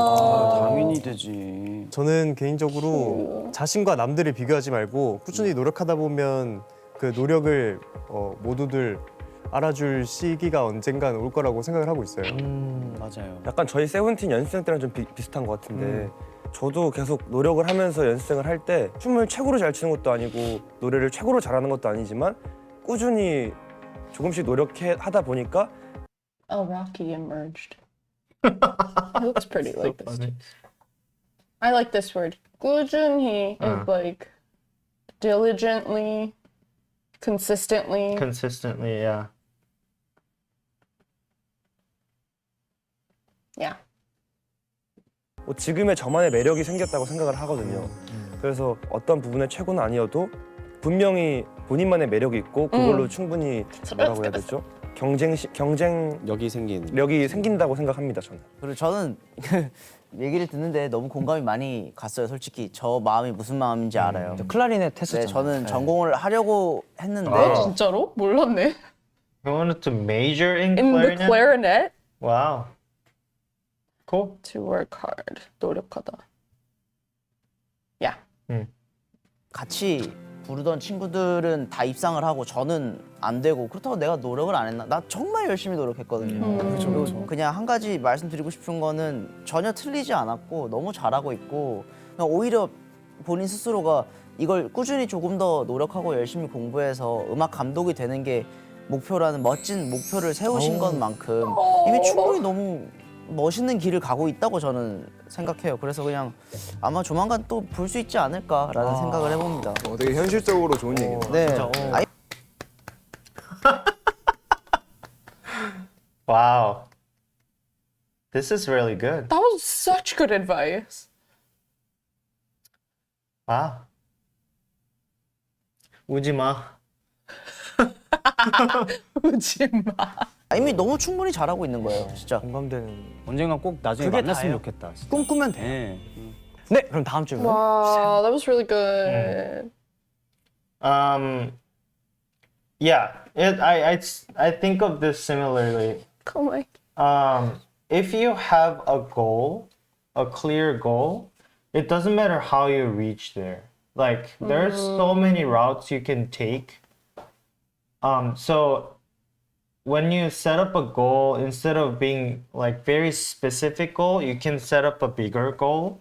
당연히 되지. 저는 개인적으로 자신과 남들을 비교하지 말고 꾸준히 노력하다 보면 그 노력을 모두들 알아줄 시기가 언젠간 올 거라고 생각을 하고 있어요. 맞아요. 약간 저희 세븐틴 연습생 때랑 좀 비슷한 것 같은데 저도 계속 노력을 하면서 연습생을 할 때 춤을 최고로 잘 추는 것도 아니고 노래를 최고로 잘하는 것도 아니지만 꾸준히 조금씩 노력하다 보니까 Oh, Rocky emerged. It looks pretty like this. Too. I like this word. 꾸준히 is like diligently, consistently. Consistently, yeah. Yeah. 지금의 저만의 매력이 생겼다고 생각을 하거든요. 그래서 어떤 부분의 최고는 아니어도 분명히 본인만의 매력이 있고 그걸로 충분히 뭐라고 해야 되죠? 경쟁력이 생긴다고 생각합니다. 저는. 그리고 저는 얘기를 듣는데 너무 공감이 많이 갔어요. 솔직히 저 마음이 무슨 마음인지 알아요. 클라리넷 했었잖아요. 네, 저는 전공을 하려고 했는데 진짜로? 몰랐네. You wanted to major in In the clarinet? clarinet. Wow. Cool. To work hard. 노력하다. Yeah. 같이 부르던 친구들은 다 입상을 하고 저는 안 되고 그렇다고 내가 노력을 안 했나? 나 정말 열심히 노력했거든요. 그리고 그냥 한 가지 말씀드리고 싶은 거는 전혀 틀리지 않았고 너무 잘하고 있고 그냥 오히려 본인 스스로가 이걸 꾸준히 조금 더 노력하고 열심히 공부해서 음악 감독이 되는 게 목표라는 멋진 목표를 세우신 것만큼 이미 충분히 너무 멋있는 길을 가고 있다고 저는 생각해요. 그래서 그냥 아마 조만간 또 볼 수 있지 않을까라는 생각을 해봅니다. 되게 현실적으로 좋은 얘기다. 네. Wow. This is really good. That was such good advice. Wow. 우지 마. 우지 마. 이미 너무 충분히 잘하고 있는 거예요, 진짜. 공감되는. 언젠가 꼭 나중에 그게 만났으면 다예요. 좋겠다. 진짜. 꿈꾸면 돼. 네. 네, 그럼 다음 질문. Wow, that was really good. Yeah. I think of this similarly. Oh my. If you have a goal, a clear goal, it doesn't matter how you reach there. Like there's so many routes you can take. So when you set up a goal, instead of being like very specific goal, you can set up a bigger goal.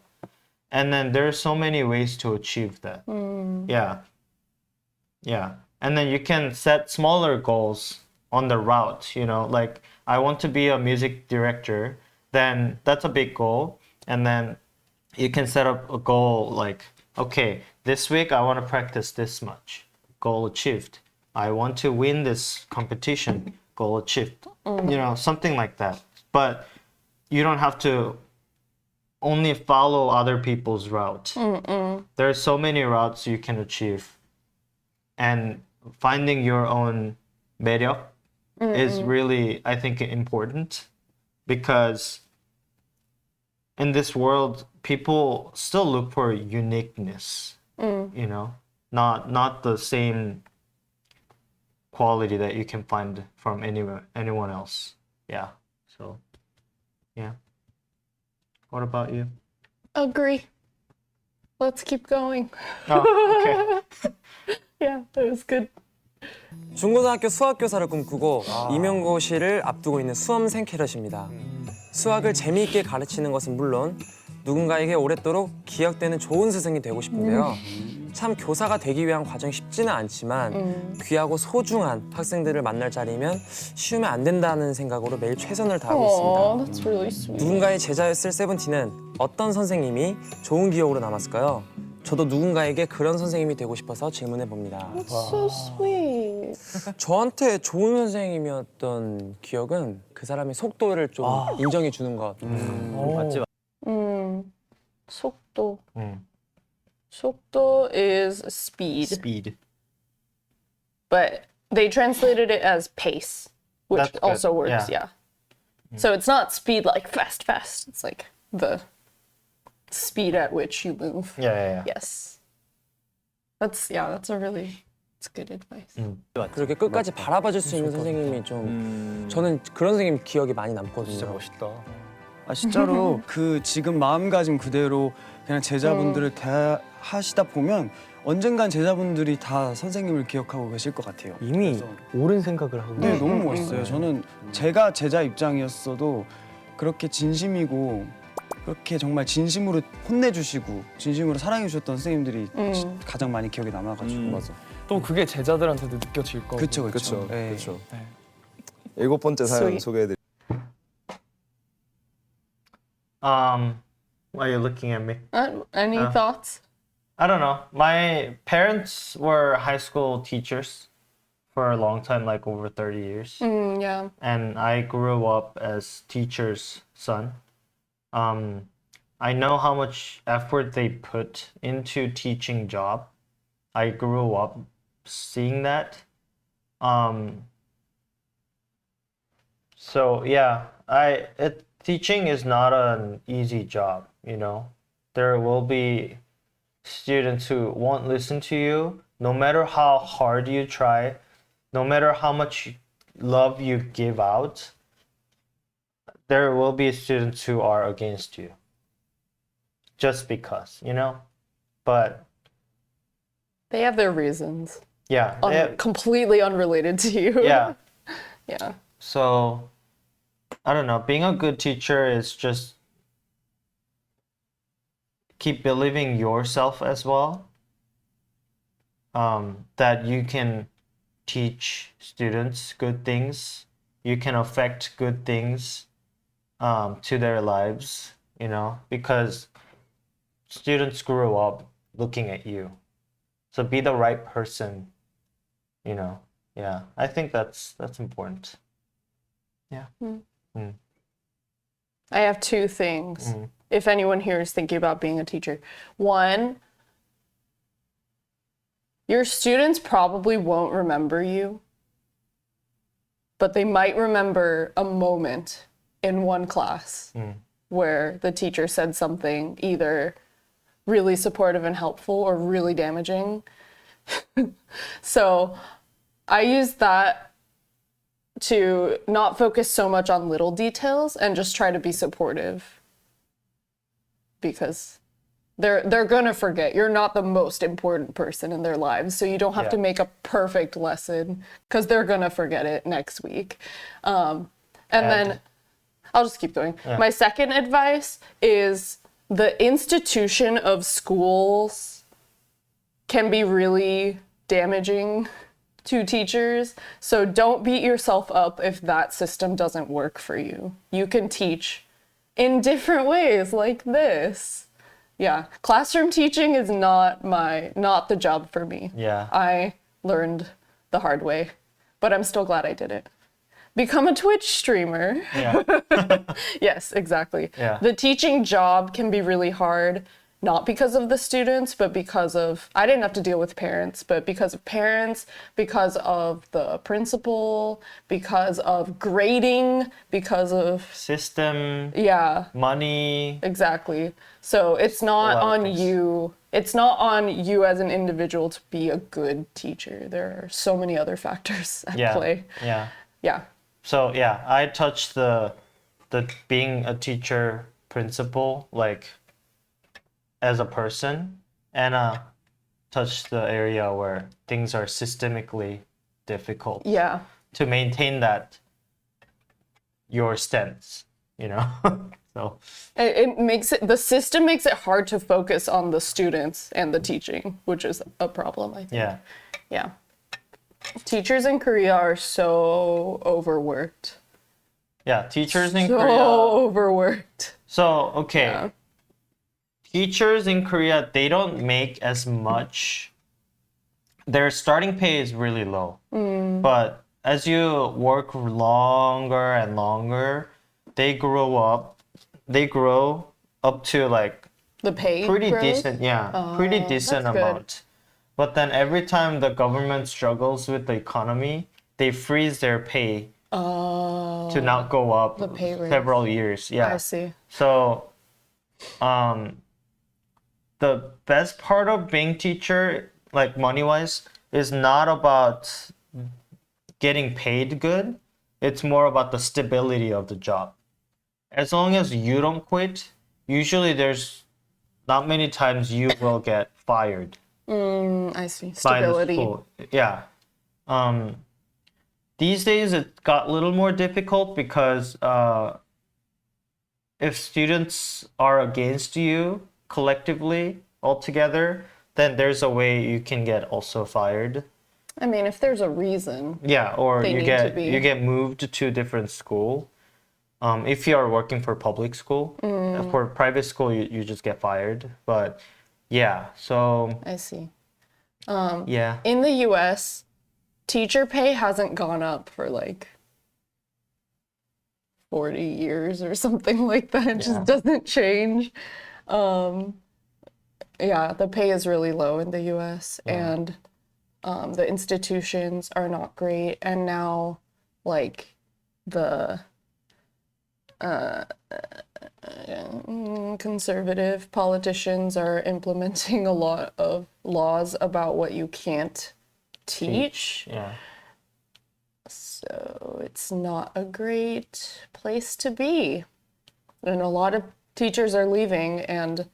And then there's so many ways to achieve that. Yeah. Yeah. And then you can set smaller goals on the route, you know, like I want to be a music director, then that's a big goal. And then you can set up a goal like, okay, this week I want to practice this much. Goal achieved. I want to win this competition. Goal achieved. You know, something like that. But you don't have to only follow other people's route. There are so many routes you can achieve. And finding your own 매력 is really, I think, important. Because in this world, people still look for uniqueness. You know, not the same quality that you can find from anyone else. Yeah. So, yeah. What about you? Agree. Let's keep going. Oh, okay. Yeah, that was good. 중고등학교 수학교사를 꿈꾸고 임용고시를 앞두고 있는 수험생 캐럿입니다. 수학을 재미있게 가르치는 것은 물론 누군가에게 오랫도록 기억되는 좋은 스승이 되고 싶은데요. 참 교사가 되기 위한 과정이 쉽지는 않지만 귀하고 소중한 학생들을 만날 자리면 쉬우면 안 된다는 생각으로 매일 최선을 다하고 Aw, 있습니다. that's really sweet. 누군가의 제자였을 세븐틴은 어떤 선생님이 좋은 기억으로 남았을까요? 저도 누군가에게 그런 선생님이 되고 싶어서 질문해 봅니다. That's so sweet. 저한테 좋은 선생님이었던 기억은 그 사람의 속도를 좀 인정해 주는 것. 맞지? 속도. 속도 is speed. Speed. But they translated it as pace, which That's good. also works, Yeah. So it's not speed like fast. It's like the speed at which you move. Yeah. Yes. That's good advice. 그렇게 끝까지 바라봐줄 수 있는 선생님이 좀 저는 그런 선생님 기억이 많이 남거든요. 진짜 멋있다. 아 진짜로 그 지금 마음가짐 그대로 그냥 제자분들을 대하시다 보면 언젠간 제자분들이 다 선생님을 기억하고 계실 것 같아요. 이미 옳은 생각을 하고 네, 너무 멋있어요. 저는 제가 제자 입장이었어도 그렇게 진심이고 그렇게 정말 진심으로 혼내주시고 진심으로 사랑해주셨던 선생님들이 가장 많이 기억에 남아가지고 맞아. 또 그게 제자들한테도 느껴질 거고. 그렇죠, 그렇죠. 네. 그렇죠. 7번째 사연 소개해드릴게요. Why are you looking at me? Any thoughts? I don't know. My parents were high school teachers for a long time, like over 30 years. Yeah. And I grew up as teacher's son. I know how much effort they put into teaching job. I grew up seeing that. So yeah, teaching is not an easy job, you know. There will be students who won't listen to you, no matter how hard you try, no matter how much love you give out. There will be students who are against you. Just because, you know? But they have their reasons. Yeah. Completely unrelated to you. Yeah. Yeah. So, I don't know. Being a good teacher is just keep believing yourself as well. That you can teach students good things. You can affect good things to their lives, you know, because students grew up looking at you. So be the right person, you know. Yeah, I think that's important. Yeah. I have two things. If anyone here is thinking about being a teacher. One, your students probably won't remember you, but they might remember a moment in one class where the teacher said something either really supportive and helpful or really damaging. So I use that to not focus so much on little details and just try to be supportive, because they're gonna forget. You're not the most important person in their lives, so you don't have to make a perfect lesson because they're gonna forget it next week. And then I'll just keep going. My second advice is the institution of schools can be really damaging to teachers. So don't beat yourself up if that system doesn't work for you. You can teach in different ways like this. Yeah, classroom teaching is not the job for me. Yeah. I learned the hard way, but I'm still glad I did it. Become a Twitch streamer. Yeah. Yes, exactly. Yeah. The teaching job can be really hard, not because of the students, but because of, I didn't have to deal with parents, but because of parents, because of the principal, because of grading, because of system, money. Exactly. So it's not on you. It's not on you as an individual to be a good teacher. There are so many other factors at play. Yeah. Yeah. So yeah, I touched the being a teacher principle, like as a person, and touched the area where things are systemically difficult. Yeah. To maintain that your stance, you know. So the system makes it hard to focus on the students and the teaching, which is a problem, I think. Yeah. Yeah. Teachers in Korea are so overworked. Yeah, teachers in so Korea. Overworked. So, okay. Teachers in Korea, they don't make as much. Their starting pay is really low. But as you work longer and longer, they grow up to like the pay pretty grows? decent, pretty decent that's amount. good. But then every time the government struggles with the economy, they freeze their pay to not go up the pay raise. several years. Yeah. I see. So, the best part of being teacher like money-wise, is not about getting paid good. It's more about the stability of the job. As long as you don't quit, usually there's not many times you will get fired. I see. By the Stability. school. Yeah. These days it got a little more difficult because if students are against you collectively altogether, then there's a way you can get also fired. I mean, if there's a reason. Yeah, or They you need get to be. you get moved to a different school. If you are working for public school, for private school, you just get fired. But yeah, so I see. yeah, In the US, teacher pay hasn't gone up for like 40 years or something like that. It just doesn't change. Yeah, the pay is really low in the US and the institutions are not great. And now, like, the conservative politicians are implementing a lot of laws about what you can't teach. yeah. So it's not a great place to be. And a lot of teachers are leaving. And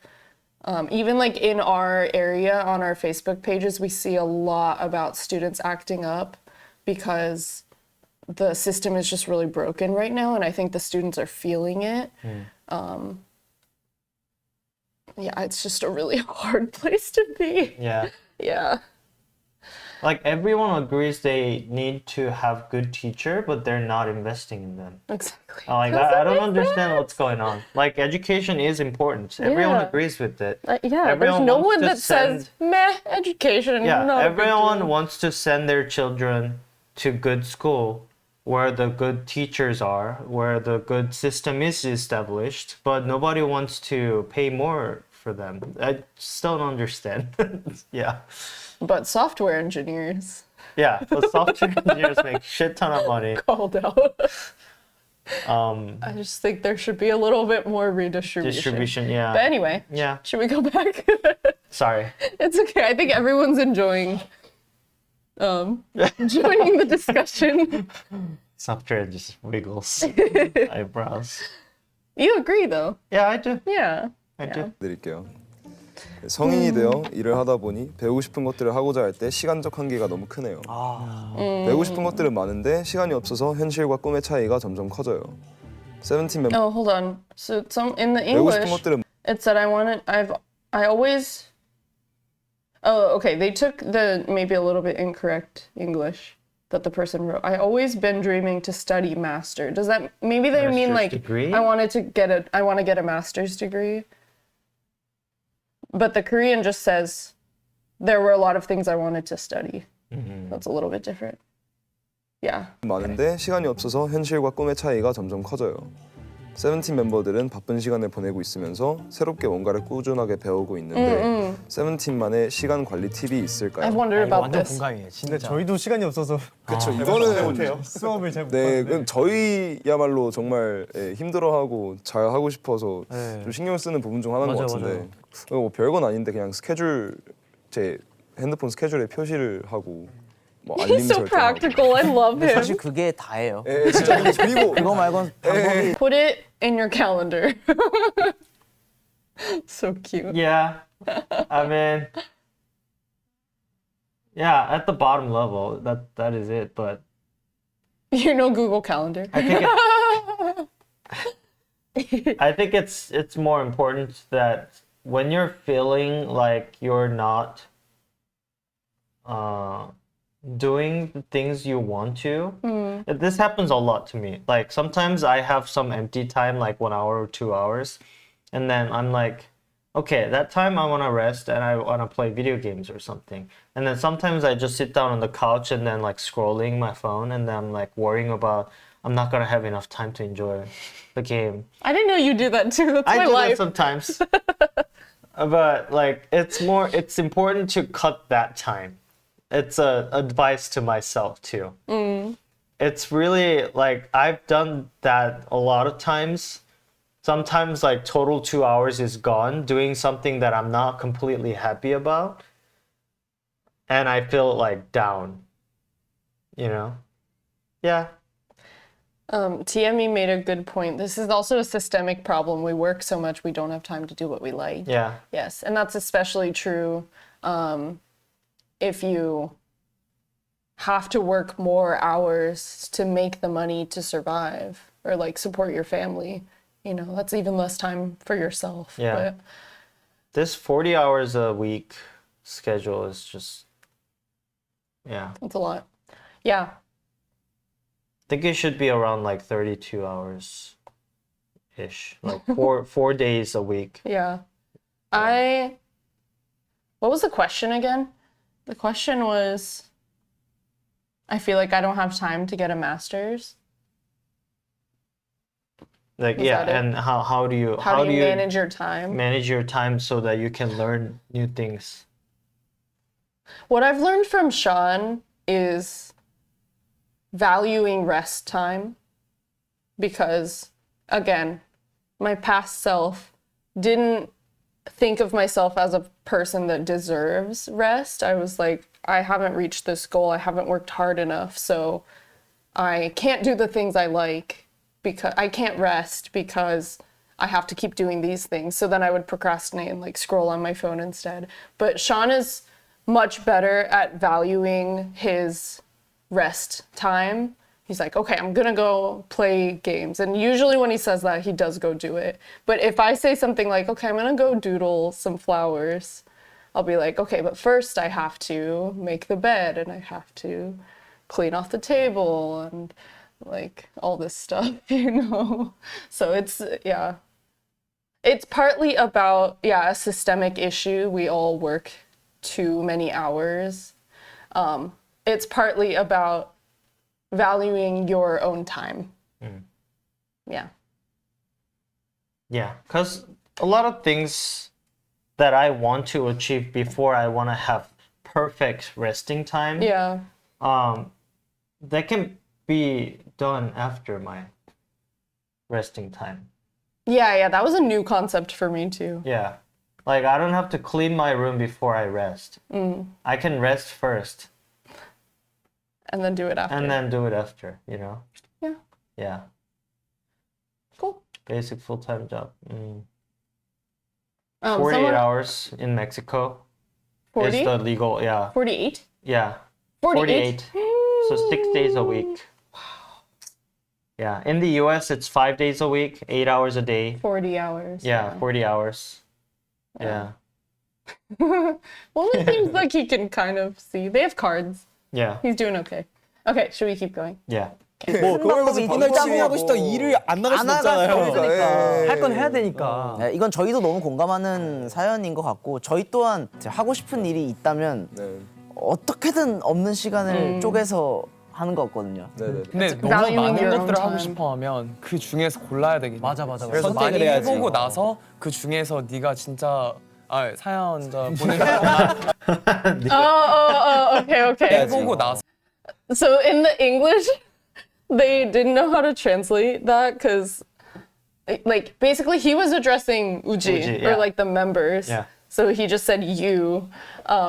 even like in our area on our Facebook pages, we see a lot about students acting up because the system is just really broken right now. And I think the students are feeling it. Yeah, it's just a really hard place to be. Yeah. Yeah. Like everyone agrees they need to have good teacher, but they're not investing in them. Exactly. Like I don't understand what's going on. Like education is important. Everyone Yeah. agrees with it. Yeah, there's Everyone no wants one to that says, meh, education. Yeah, not a big everyone deal." wants to send their children to good school where the good teachers are, where the good system is established, but nobody wants to pay more for them. I just don't understand. Yeah. But software engineers Yeah, but software engineers make shit ton of money. called out. I just think there should be a little bit more redistribution. Distribution, yeah. But anyway, Yeah. should we go back? Sorry. It's okay. I think everyone's enjoying joining the discussion. Software just wiggles eyebrows. You agree though? Yeah, I do. Yeah. I do. 드릴게요. 성인이 되어 일을 하다 보니 배우고 싶은 것들을 하고자 할 때 시간적 한계가 너무 크네요. 배우고 싶은 것들은 많은데 시간이 없어서 현실과 꿈의 차이가 점점 커져요. 세븐틴 멤버 Oh, hold on. So in the 배우고 싶은 English, 것들은 it said I always. Oh, okay. They took the maybe a little bit incorrect English that the person wrote. I always been dreaming to study master. Does that maybe they mean Master's like degree? I want to get a master's degree? But the Korean just says there were a lot of things I wanted to study. That's a little bit different. Yeah. 많은데 시간이 없어서 현실과 꿈의 차이가 점점 커져요. 세븐틴 멤버들은 바쁜 시간을 보내고 있으면서 새롭게 뭔가를 꾸준하게 배우고 있는데 세븐틴만의 시간 관리 팁이 있을까요? I wondered about 완전 this. 공감이에요. 근데 진짜. 저희도 시간이 없어서 그렇죠. 잘 이거는 못해요. 수업을 잘 네, 못하는데. 그건 저희야말로 정말 힘들어하고 잘 하고 싶어서 네. 좀 신경 쓰는 부분 중 하나인 것 맞아, 같은데 뭐 별건 아닌데 그냥 스케줄 제 핸드폰 스케줄에 표시를 하고 뭐 알림 He's so 설정하고 practical. I love him. 사실 그게 다예요. 예, 진짜 그리고 그거 말고는 방법이 Put it in your calendar. So cute. Yeah. I mean, yeah, at the bottom level, that is it. But You know Google Calendar. I think it's more important that when you're feeling like you're not doing the things you want to, this happens a lot to me. Like sometimes I have some empty time, like 1 hour or 2 hours, and then I'm like, okay, that time I want to rest and I want to play video games or something. And then sometimes I just sit down on the couch and then like scrolling my phone, and then I'm like worrying about I'm not gonna have enough time to enjoy the game. I didn't know you do that too. That's I my do life. that sometimes. But like it's important to cut that time. It's a advice to myself too. It's really like I've done that a lot of times. Sometimes like total 2 hours is gone doing something that I'm not completely happy about. and I feel like down, you know? Yeah. TME made a good point. This is also a systemic problem. We work so much we don't have time to do what we like. Yeah. Yes, and that's especially true if you have to work more hours to make the money to survive or like support your family. You know, that's even less time for yourself. Yeah. But This 40 hours a week schedule is just, yeah. it's a lot. Yeah. I think it should be around like 32 hours ish, like four days a week. Yeah. What was the question again? The question was, I feel like I don't have time to get a master's. Like, Was yeah, that it? and how do you manage your time? manage your time so that you can learn new things? What I've learned from Sean is valuing rest time because, again, my past self didn't think of myself as a person that deserves rest. I was like, I haven't reached this goal. I haven't worked hard enough, so I can't do the things I like because I can't rest because I have to keep doing these things. So then I would procrastinate and like scroll on my phone instead. But Sean is much better at valuing his rest time. He's like, okay, I'm gonna go play games. And usually when he says that, he does go do it. But if I say something like, okay, I'm gonna go doodle some flowers, I'll be like, okay, but first I have to make the bed and I have to clean off the table and like all this stuff, you know? So it's, yeah. It's partly about, yeah, a systemic issue. We all work too many hours. It's partly about valuing your own time. Yeah. Yeah, because a lot of things that I want to achieve before I want to have perfect resting time. Yeah. That can be done after my resting time. Yeah, that was a new concept for me too. Yeah. Like I don't have to clean my room before I rest. I can rest first. And then do it after. And then do it after, you know? Yeah. Yeah. Cool. Basic full-time job. 48 someone- hours in Mexico 40? is the legal, yeah. 48? Yeah. 48? So 6 days a week. Wow. Yeah. In the US, it's 5 days a week, 8 hours a day. 40 hours. Yeah, 40 hours. Yeah. Well, it seems like he can kind of see. They have cards. Yeah. He's doing okay. Okay, should we keep going? Yeah. 뭐 그걸 가지고 이날 취미하고 싶다 일을 안 나갈 수 없잖아요. 그러니까. 할 건 해야 되니까. 네, 이건 저희도 너무 공감하는 사연인 것 같고 저희 또한 하고 싶은 일이 있다면 어떻게든 없는 시간을 쪼개서 하는 것 같거든요. 근데 너무 많은 것들을 하고 싶어하면 그 중에서 골라야 되겠네. 맞아. 그래서 많이 해보고 나서 그 중에서 네가 진짜 사연 보내는 Okay. 해보고 나서. So in the English, they didn't know how to translate that because, like, basically he was addressing Uji, yeah. or like the members. Yeah. So he just said you.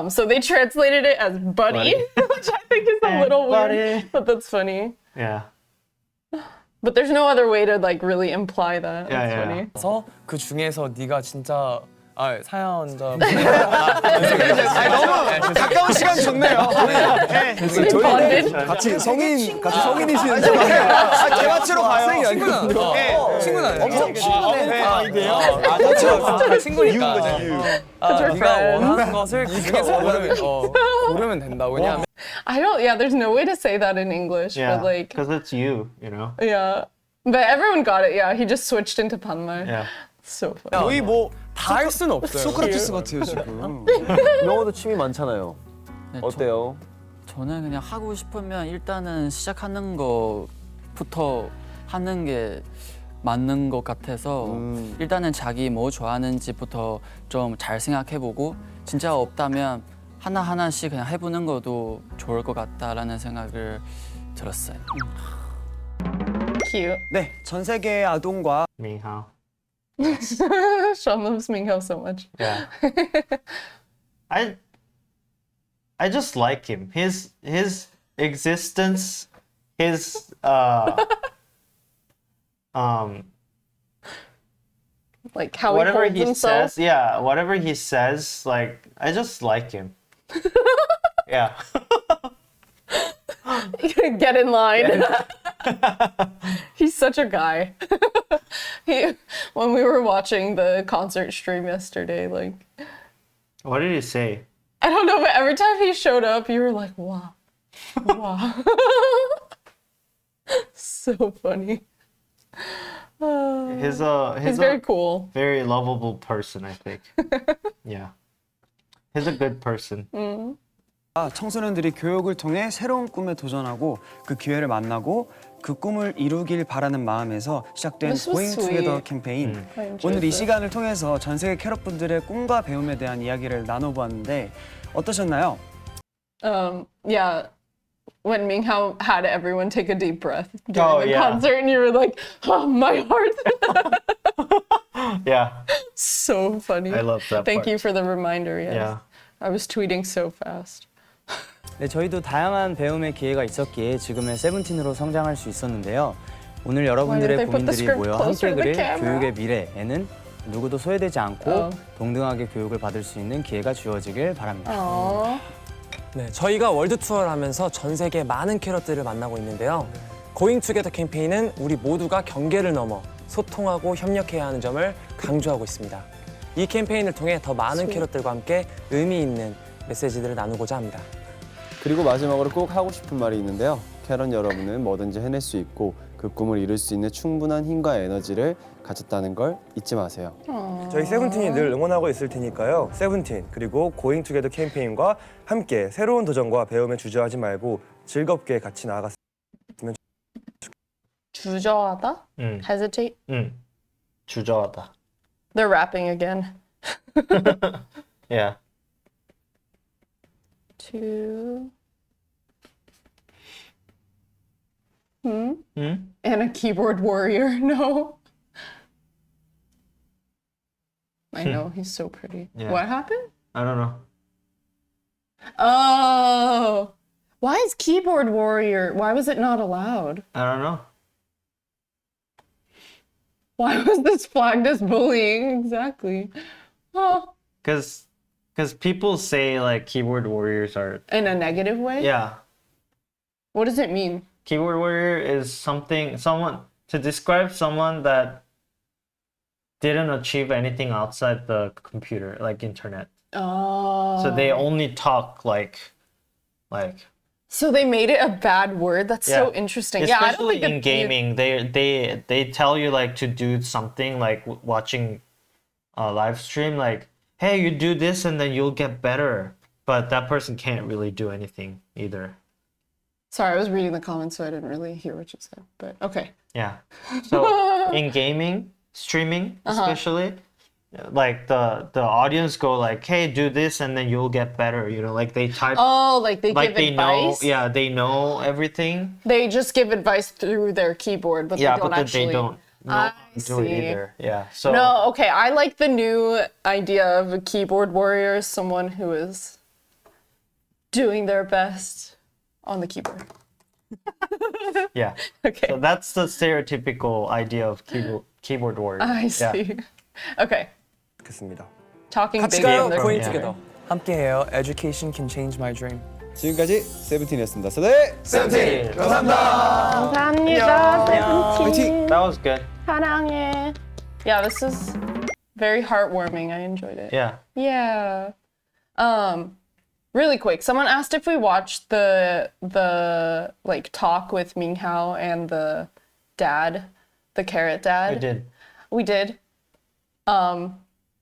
So they translated it as buddy, which I think is a little weird, but that's funny. Yeah. But there's no other way to like really imply that. Yeah, That's yeah. funny. 그래서 그 중에서 네가 진짜 사연 너무 가까운 시간 좋네요. Bonded? 같이 성인이시는 대화치로 가요. 친구는 엄청 친구네. 친구니까. That's 네가 friends. 원하는 것을 그 중에서 고르면 된다. 왜냐하면 Yeah, there's no way to say that in English, Yeah. but like, Because it's you know? yeah. But everyone got it, yeah. He just switched into 반말. Yeah. So funny. 거의 뭐 다 할 수는 없어요. 소크라테스 같아요 지금. 명호도 취미 많잖아요. 어때요? 저는 그냥 하고 싶으면 일단은 시작하는 거부터 하는 게 맞는 것 같아서 일단은 자기 뭐 좋아하는지부터 좀 잘 생각해보고 진짜 없다면 하나하나씩 그냥 해보는 것도 좋을 것 같다라는 생각을 들었어요. Cute. 네, 전 세계의 아동과 MingHao. Sean loves Mingho so much. Yeah. I just like him. His existence, his like how whatever he holds he himself. says, yeah, whatever he says, like I just like him. Yeah. Get in line. He's such a guy. When we were watching the concert stream yesterday, like, What did he say? I don't know, but every time he showed up, you were like, wow. Wow. So funny. He's very cool. Very lovable person, I think. Yeah. He's a good person. 청소년들이 교육을 통해 새로운 꿈에 도전하고 그 기회를 만나고 그 꿈을 이루길 바라는 마음에서 시작된 This was Going Together sweet. 캠페인. I enjoyed 오늘 이 this. 시간을 통해서 전 세계 캐럿분들의 꿈과 배움에 대한 이야기를 나눠보았는데 어떠셨나요? Yeah. When MingHao had everyone take a deep breath during the yeah. concert, and you were like, oh, my heart. Yeah. So funny. I love that Thank part. you for the reminder. Yes. Yeah. I was tweeting so fast. 네, 저희도 다양한 배움의 기회가 있었기에 지금의 세븐틴으로 성장할 수 있었는데요. 오늘 Why 여러분들의 did they put the 고민들이 script 모여 closer 함께 to the 그릴 camera? 교육의 미래에는 누구도 소외되지 않고 Oh. 동등하게 교육을 받을 수 있는 기회가 주어지길 바랍니다. Aww. 네, 저희가 월드 투어를 하면서 전 세계 많은 캐럿들을 만나고 있는데요. Going Together 캠페인은 우리 모두가 경계를 넘어 소통하고 협력해야 하는 점을 강조하고 있습니다. 이 캠페인을 통해 더 많은 캐럿들과 함께 의미 있는 메시지들을 나누고자 합니다. 그리고 마지막으로 꼭 하고 싶은 말이 있는데요. 캐럿 여러분은 뭐든지 해낼 수 있고 그 꿈을 이룰 수 있는 충분한 힘과 에너지를 가졌다는 걸 잊지 마세요. 저희 세븐틴이 늘 응원하고 있을 테니까요. 세븐틴 그리고 고잉 투게더 캠페인과 함께 새로운 도전과 배움에 주저하지 말고 즐겁게 같이 나아갔으면 주저하다? Hesitate? 주저하다. They're rapping again. Yeah. And a keyboard warrior. No. I know, he's so pretty. Yeah. What happened? I don't know. Oh. Why is keyboard warrior? Why was it not allowed? I don't know. Why was this flagged as bullying? Exactly. Oh. Because people say like keyboard warriors are. In a negative way? Yeah. What does it mean? Keyboard warrior is someone to describe someone that didn't achieve anything outside the computer, like internet. Oh. So they only talk like. So they made it a bad word? That's so interesting. Especially Yeah, I don't think in gaming, they tell you like to do something like watching a live stream, like, hey, you do this and then you'll get better. But that person can't really do anything either. Sorry, I was reading the comments, so I didn't really hear what you said. But okay. Yeah. So in gaming, streaming especially, like the audience go like, hey, do this and then you'll get better. You know, like they type. Oh, like they give know. advice? Yeah, they know everything. They just give advice through their keyboard, but they don't actually. They don't know how to do it either. Yeah. So No, okay. I like the new idea of a keyboard warrior, someone who is doing their best on the keyboard. Yeah. Okay. So that's the stereotypical idea of keyboard warrior. I see. Okay. 좋겠습니다. Talking 같이 big 가요. in the Going computer. Together. 함께해요. Education can change my dream. 지금까지 세븐틴이었습니다. 네, 세븐틴 감사합니다. 감사합니다. 세븐틴. That was good. 사랑해. Yeah, this is very heartwarming. I enjoyed it. Yeah. Yeah. Really quick. Someone asked if we watched the like talk with MingHao and the dad, the carrot dad. We did. We did.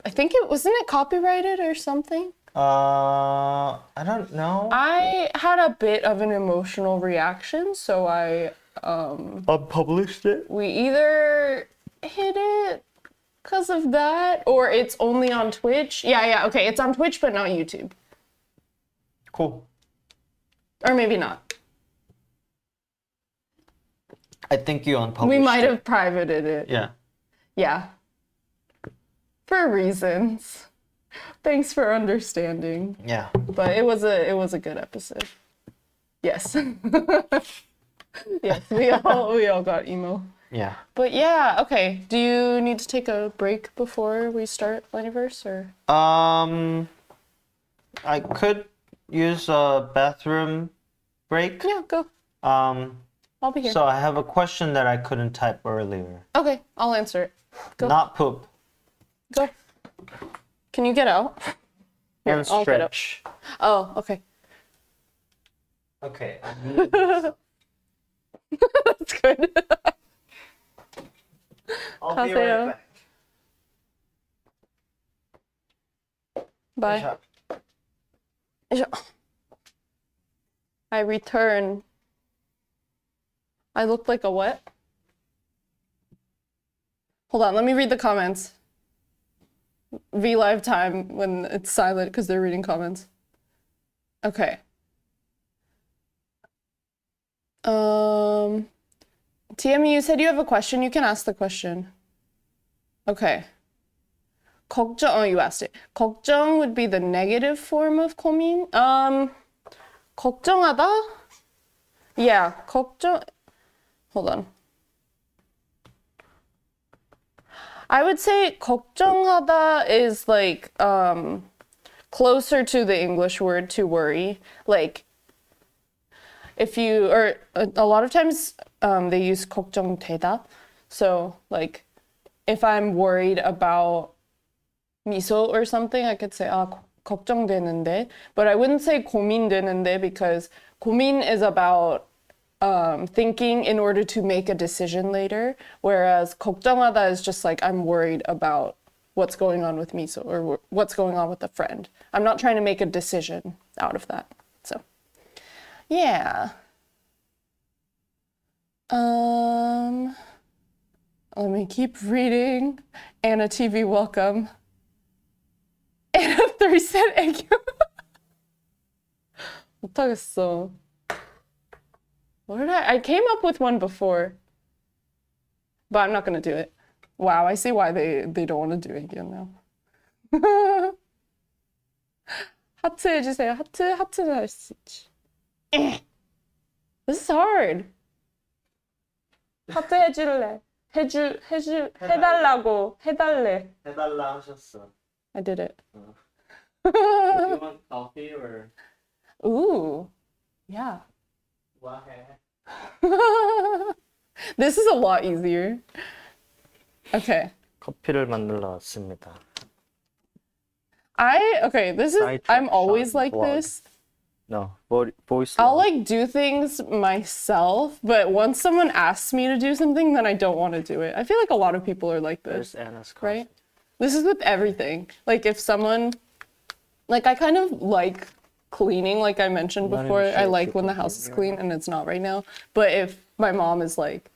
I think it wasn't it copyrighted or something. I don't know. I had a bit of an emotional reaction, so I unpublished it. We either hid it because of that, or it's only on Twitch. Yeah, okay, it's on Twitch, but not YouTube. Cool. Or maybe not. I think you unpublished We might it. have privated it. Yeah. Yeah. For reasons. Thanks for understanding. Yeah. But it was a good episode. Yes. Yes, we all got emo. Yeah. But yeah, okay. Do you need to take a break before we start Planiverse or? I could use a bathroom break. Yeah, go. I'll be here. So I have a question that I couldn't type earlier. Okay, I'll answer it. Go. Not poop. Go. Can you get out? Here, And I'll get out. stretch. Oh, okay. Okay. That's good. I'll be right back. Bye. I return. I look like a what? Hold on, let me read the comments. V live time when it's silent because they're reading comments. Okay. TME, you said you have a question. You can ask the question. Okay. 걱정, oh, you asked it. 걱정 would be the negative form of 고민. 걱정하다? Yeah, 걱정. Hold on. I would say 걱정하다 is like closer to the English word to worry. Like if you, or a lot of times they use 걱정되다. So like if I'm worried about Miso or something, I could say 걱정되는데. But I wouldn't say 고민되는데 because 고민 is about thinking in order to make a decision later, whereas 걱정하다 is just like I'm worried about what's going on with Miso or what's going on with a friend. I'm not trying to make a decision out of that. So, yeah. Let me keep reading. Anna TV, welcome. Anna 3 said 애교. 못하겠어. What did I came up with one before, but I'm not gonna do it. Wow, I see why they don't want to do it again now. 하트 해주세요. 하트는 할 수 있지. This is hard. 하트 해줄래. 해달라고. 해달래. 해달라 하셨어. I did it. Do you want coffee or? Ooh, yeah. 와해. This is a lot easier. Okay. 커피를 만들러 왔습니다. This is, I'm always like vlog. this. No, voice. I'll like do things myself, but once someone asks me to do something, then I don't want to do it. I feel like a lot of people are like this. There's Anna's coffee. Right? This is with everything. Like if someone, like I kind of like cleaning, like I mentioned before. I like when the house is clean and it's not right now. But if my mom is like,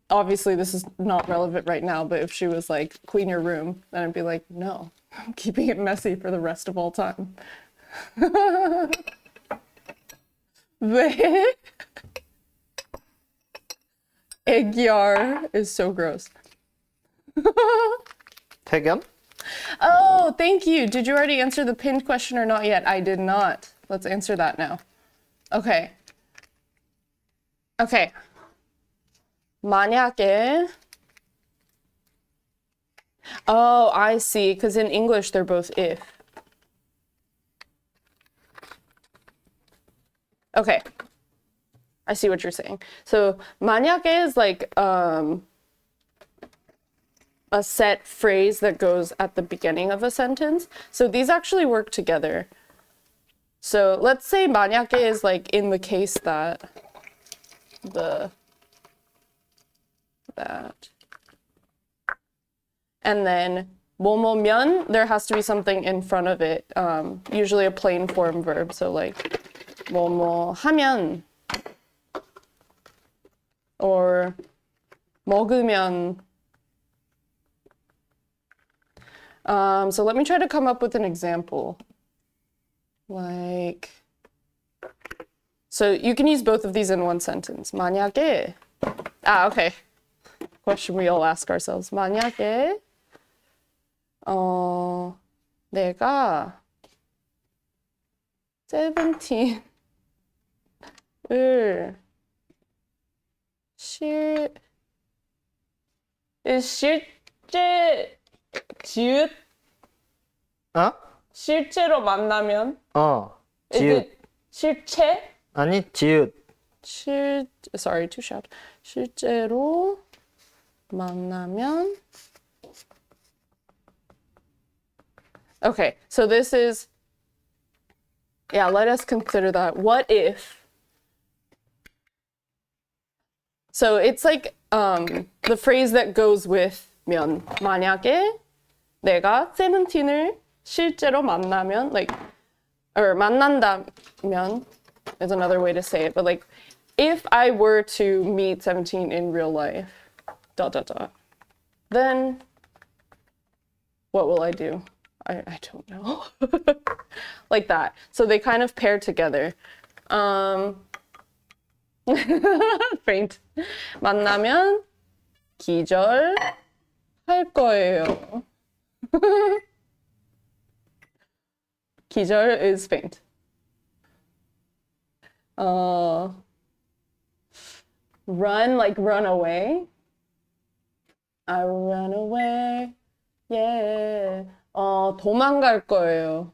obviously this is not relevant right now, but if she was like, clean your room, then I'd be like, no, I'm keeping it messy for the rest of all time. Eggyar is so gross. 태견? Oh, thank you. Did you already answer the pinned question or not yet? I did not. Let's answer that now. Okay. Okay. 만약에. Oh, I see. Because in English, they're both if. Okay. I see what you're saying. So, 만약에 is like a set phrase that goes at the beginning of a sentence. So these actually work together. So let's say 만약에 is like in the case that and then 뭐뭐면, there has to be something in front of it, usually a plain form verb. So like 뭐뭐 하면 or 먹으면. So let me try to come up with an example. Like, so you can use both of these in one sentence. 만약에, okay. Question we all ask ourselves. 만약에 내가 세븐틴을 실제 실제로 만나면 지읒. 실체? 아니, 지읒. sorry, too shout. 실제로 만나면 Okay, so this is let us consider that. What if? So it's like the phrase that goes with 면. 만약에 내가 세븐틴을 실제로 만나면, like, or 만난다면 is another way to say it, but like, if I were to meet 17 in real life, then what will I do? I don't know. Like that. So they kind of pair together. Faint. 만나면 기절할 거예요. 기절 is faint. Run, like run away. I run away. Yeah. 도망갈 거예요.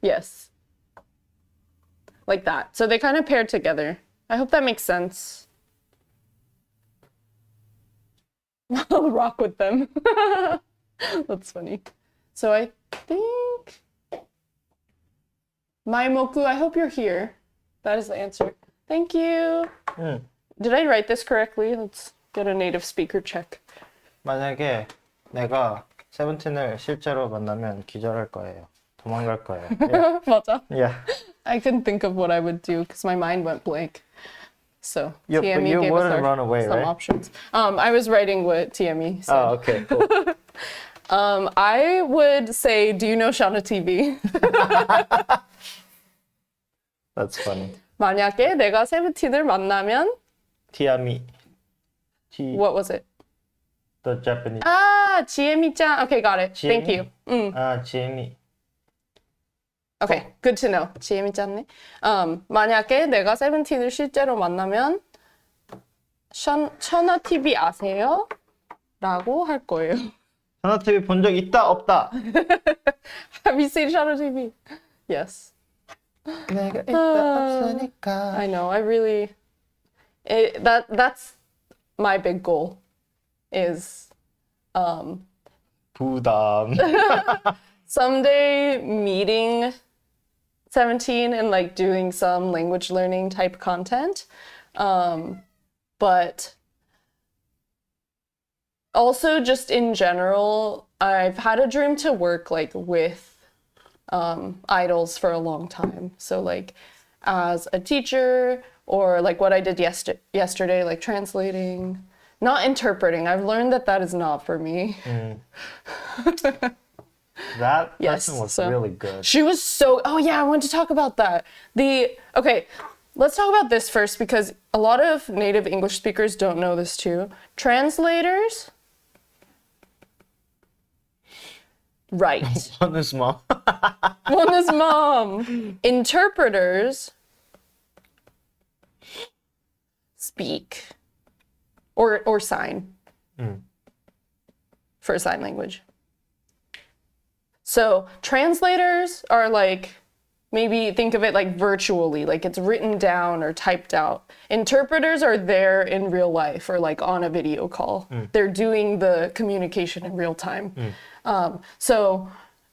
Yes. Like that. So they kind of pair together. I hope that makes sense. I'll rock with them. That's funny. So I think Maimoku, I hope you're here. That is the answer. Thank you. Did I write this correctly? Let's get a native speaker check. 만약에 내가 세븐틴을 실제로 만나면 기절할 거예요. 도망갈 거예요. Yeah. 맞아. Yeah. I couldn't think of what I would do because my mind went blank. So But TME you gave wouldn't us run away, some right? options. I was writing what TME said. Oh, okay, cool. I would say, do you know Shauna TV? That's funny. 만약에 내가 세븐틴을 만나면 티아미. What was it? The Japanese. 지혜미-짱. Okay, got it. Thank you. 지혜미. Okay, good to know. 지혜미-짱네. 만약에 내가 세븐틴을 실제로 만나면 샤나 TV 아세요? 라고 할 거예요. 샤나 TV 본 적 있다 없다. Have you seen Shauna TV? Yes. 내가 있다 없으니까. I know. I really. That's my big goal. Is 부담. someday meeting 17 and like doing some language learning type content. But also just in general, I've had a dream to work like with idols for a long time. So like as a teacher or like what I did yesterday, like translating, not interpreting. I've learned that is not for me. That Yes, person was so- really good. She was so, oh yeah, I want to talk about that. Okay, let's talk about this first because a lot of native English speakers don't know this too. Translators, right. Wonwoo's mom. Wonwoo's mom. Interpreters speak or sign for sign language. So translators are like, maybe think of it like virtually, like it's written down or typed out. Interpreters are there in real life or like on a video call. They're doing the communication in real time. So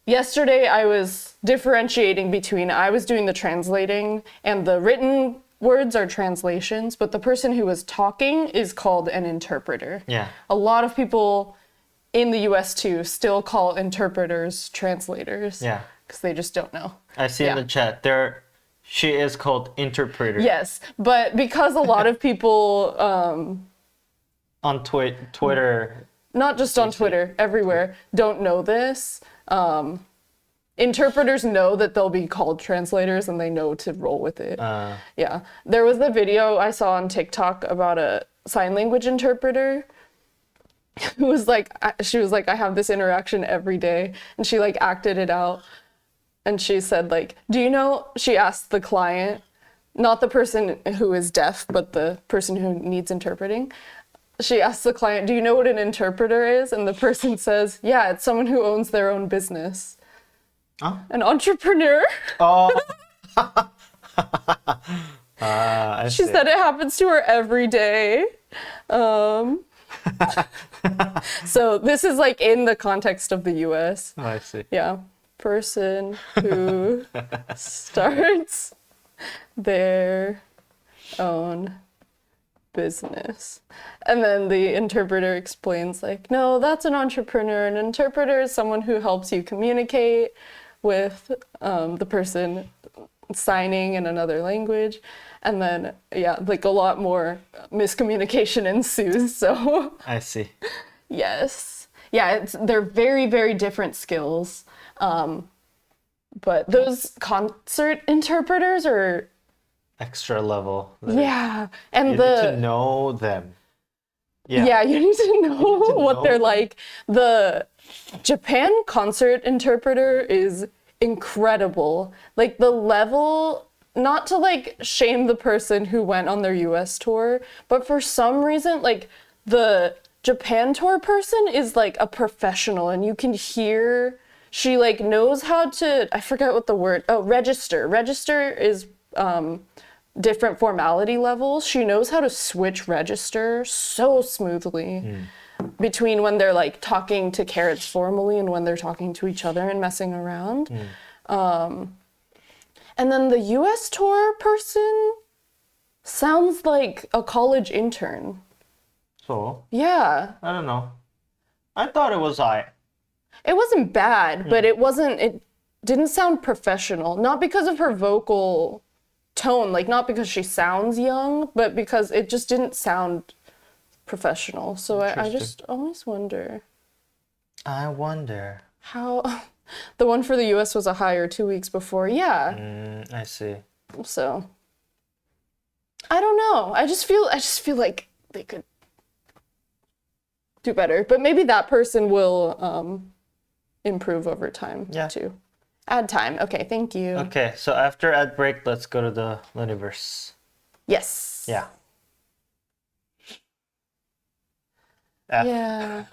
yesterday I was differentiating between, I was doing the translating and the written words are translations, but the person who was talking is called an interpreter. Yeah. A lot of people in the US too still call interpreters translators. Yeah. Because they just don't know. I see in the chat she is called interpreter. Yes, but because a lot of people, On Twitter. not just on Twitter, everywhere, don't know this, interpreters know that they'll be called translators and they know to roll with it. Yeah. There was a video I saw on TikTok about a sign language interpreter who was like, she was like, I have this interaction every day. And she like acted it out. And she said like, do you know, she asked the client, not the person who is deaf, but the person who needs interpreting. She asked the client, do you know what an interpreter is? And the person says, yeah, it's someone who owns their own business. Oh. An entrepreneur. Oh. She said it happens to her every day. So this is like in the context of the US. Oh, I see. Yeah. Person who starts their own business. And then the interpreter explains like, no, that's an entrepreneur. An interpreter is someone who helps you communicate with the person signing in another language. And then, yeah, like a lot more miscommunication ensues, so. I see. Yes. Yeah, they're very, very different skills. But those concert interpreters are... Extra level. Yeah, and you need to know them. Yeah, you need to know what they're like. The Japan concert interpreter is incredible. Like the level... Not to like shame the person who went on their US tour, but for some reason, like the Japan tour person is like a professional and you can hear she like knows how to, I forget what the word, register. Register is different formality levels. She knows how to switch register so smoothly between when they're like talking to carrots formally and when they're talking to each other and messing around. And then the US tour person sounds like a college intern. So? Yeah. I don't know. I thought it was It wasn't bad, but it didn't sound professional. Not because of her vocal tone, like not because she sounds young, but because it just didn't sound professional. So I just always wonder. I wonder. How... The one for the US was a hire 2 weeks before. Yeah. I see. So I don't know. I just feel like they could do better. But maybe that person will improve over time too. Add time. Okay, thank you. Okay, so after ad break, let's go to the Luniverse. Yes. Yeah. Yeah.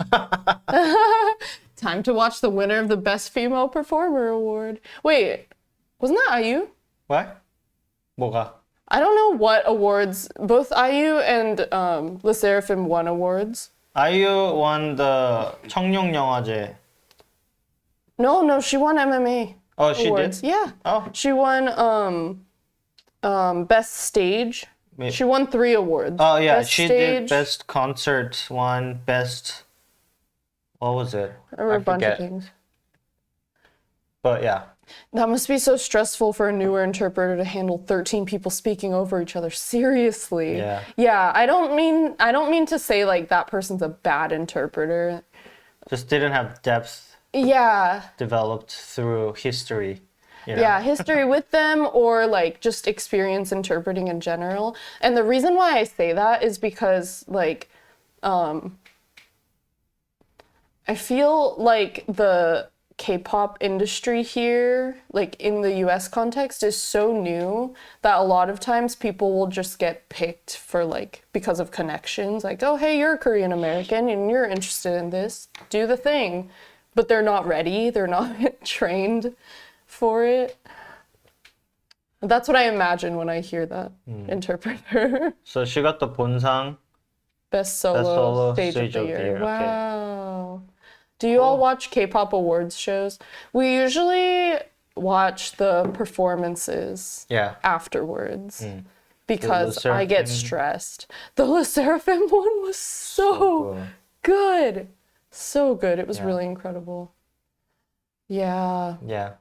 Time to watch the winner of the Best Female Performer Award. Wait, wasn't that IU? What? 뭐가? I don't know what awards. Both IU and LE SSERAFIM won awards. IU won the 청룡 영화제. No, she won MMA. Oh, she awards. did? Yeah. Oh. She won Best Stage. Maybe. She won 3 awards. Oh yeah, Best she Stage. did Best Concert one, Best... What was it? There were a bunch of things. But yeah. That must be so stressful for a newer interpreter to handle 13 people speaking over each other. Seriously. Yeah. Yeah, I don't mean to say like that person's a bad interpreter. Just didn't have depth. Yeah. Developed through history. You know? Yeah, history with them or like just experience interpreting in general. And the reason why I say that is because like I feel like the K-pop industry here, like in the US context, is so new that a lot of times people will just get picked for like, because of connections, like, oh, hey, you're a Korean American and you're interested in this, do the thing. But they're not ready, they're not trained for it. That's what I imagine when I hear that interpreter. So she got the 본상. Best solo stage of the year. Wow. Okay. Do you all watch K-pop awards shows? We usually watch the performances afterwards because I get stressed. The LE SSERAFIM one was so good. So good. It was really incredible. Yeah. Yeah.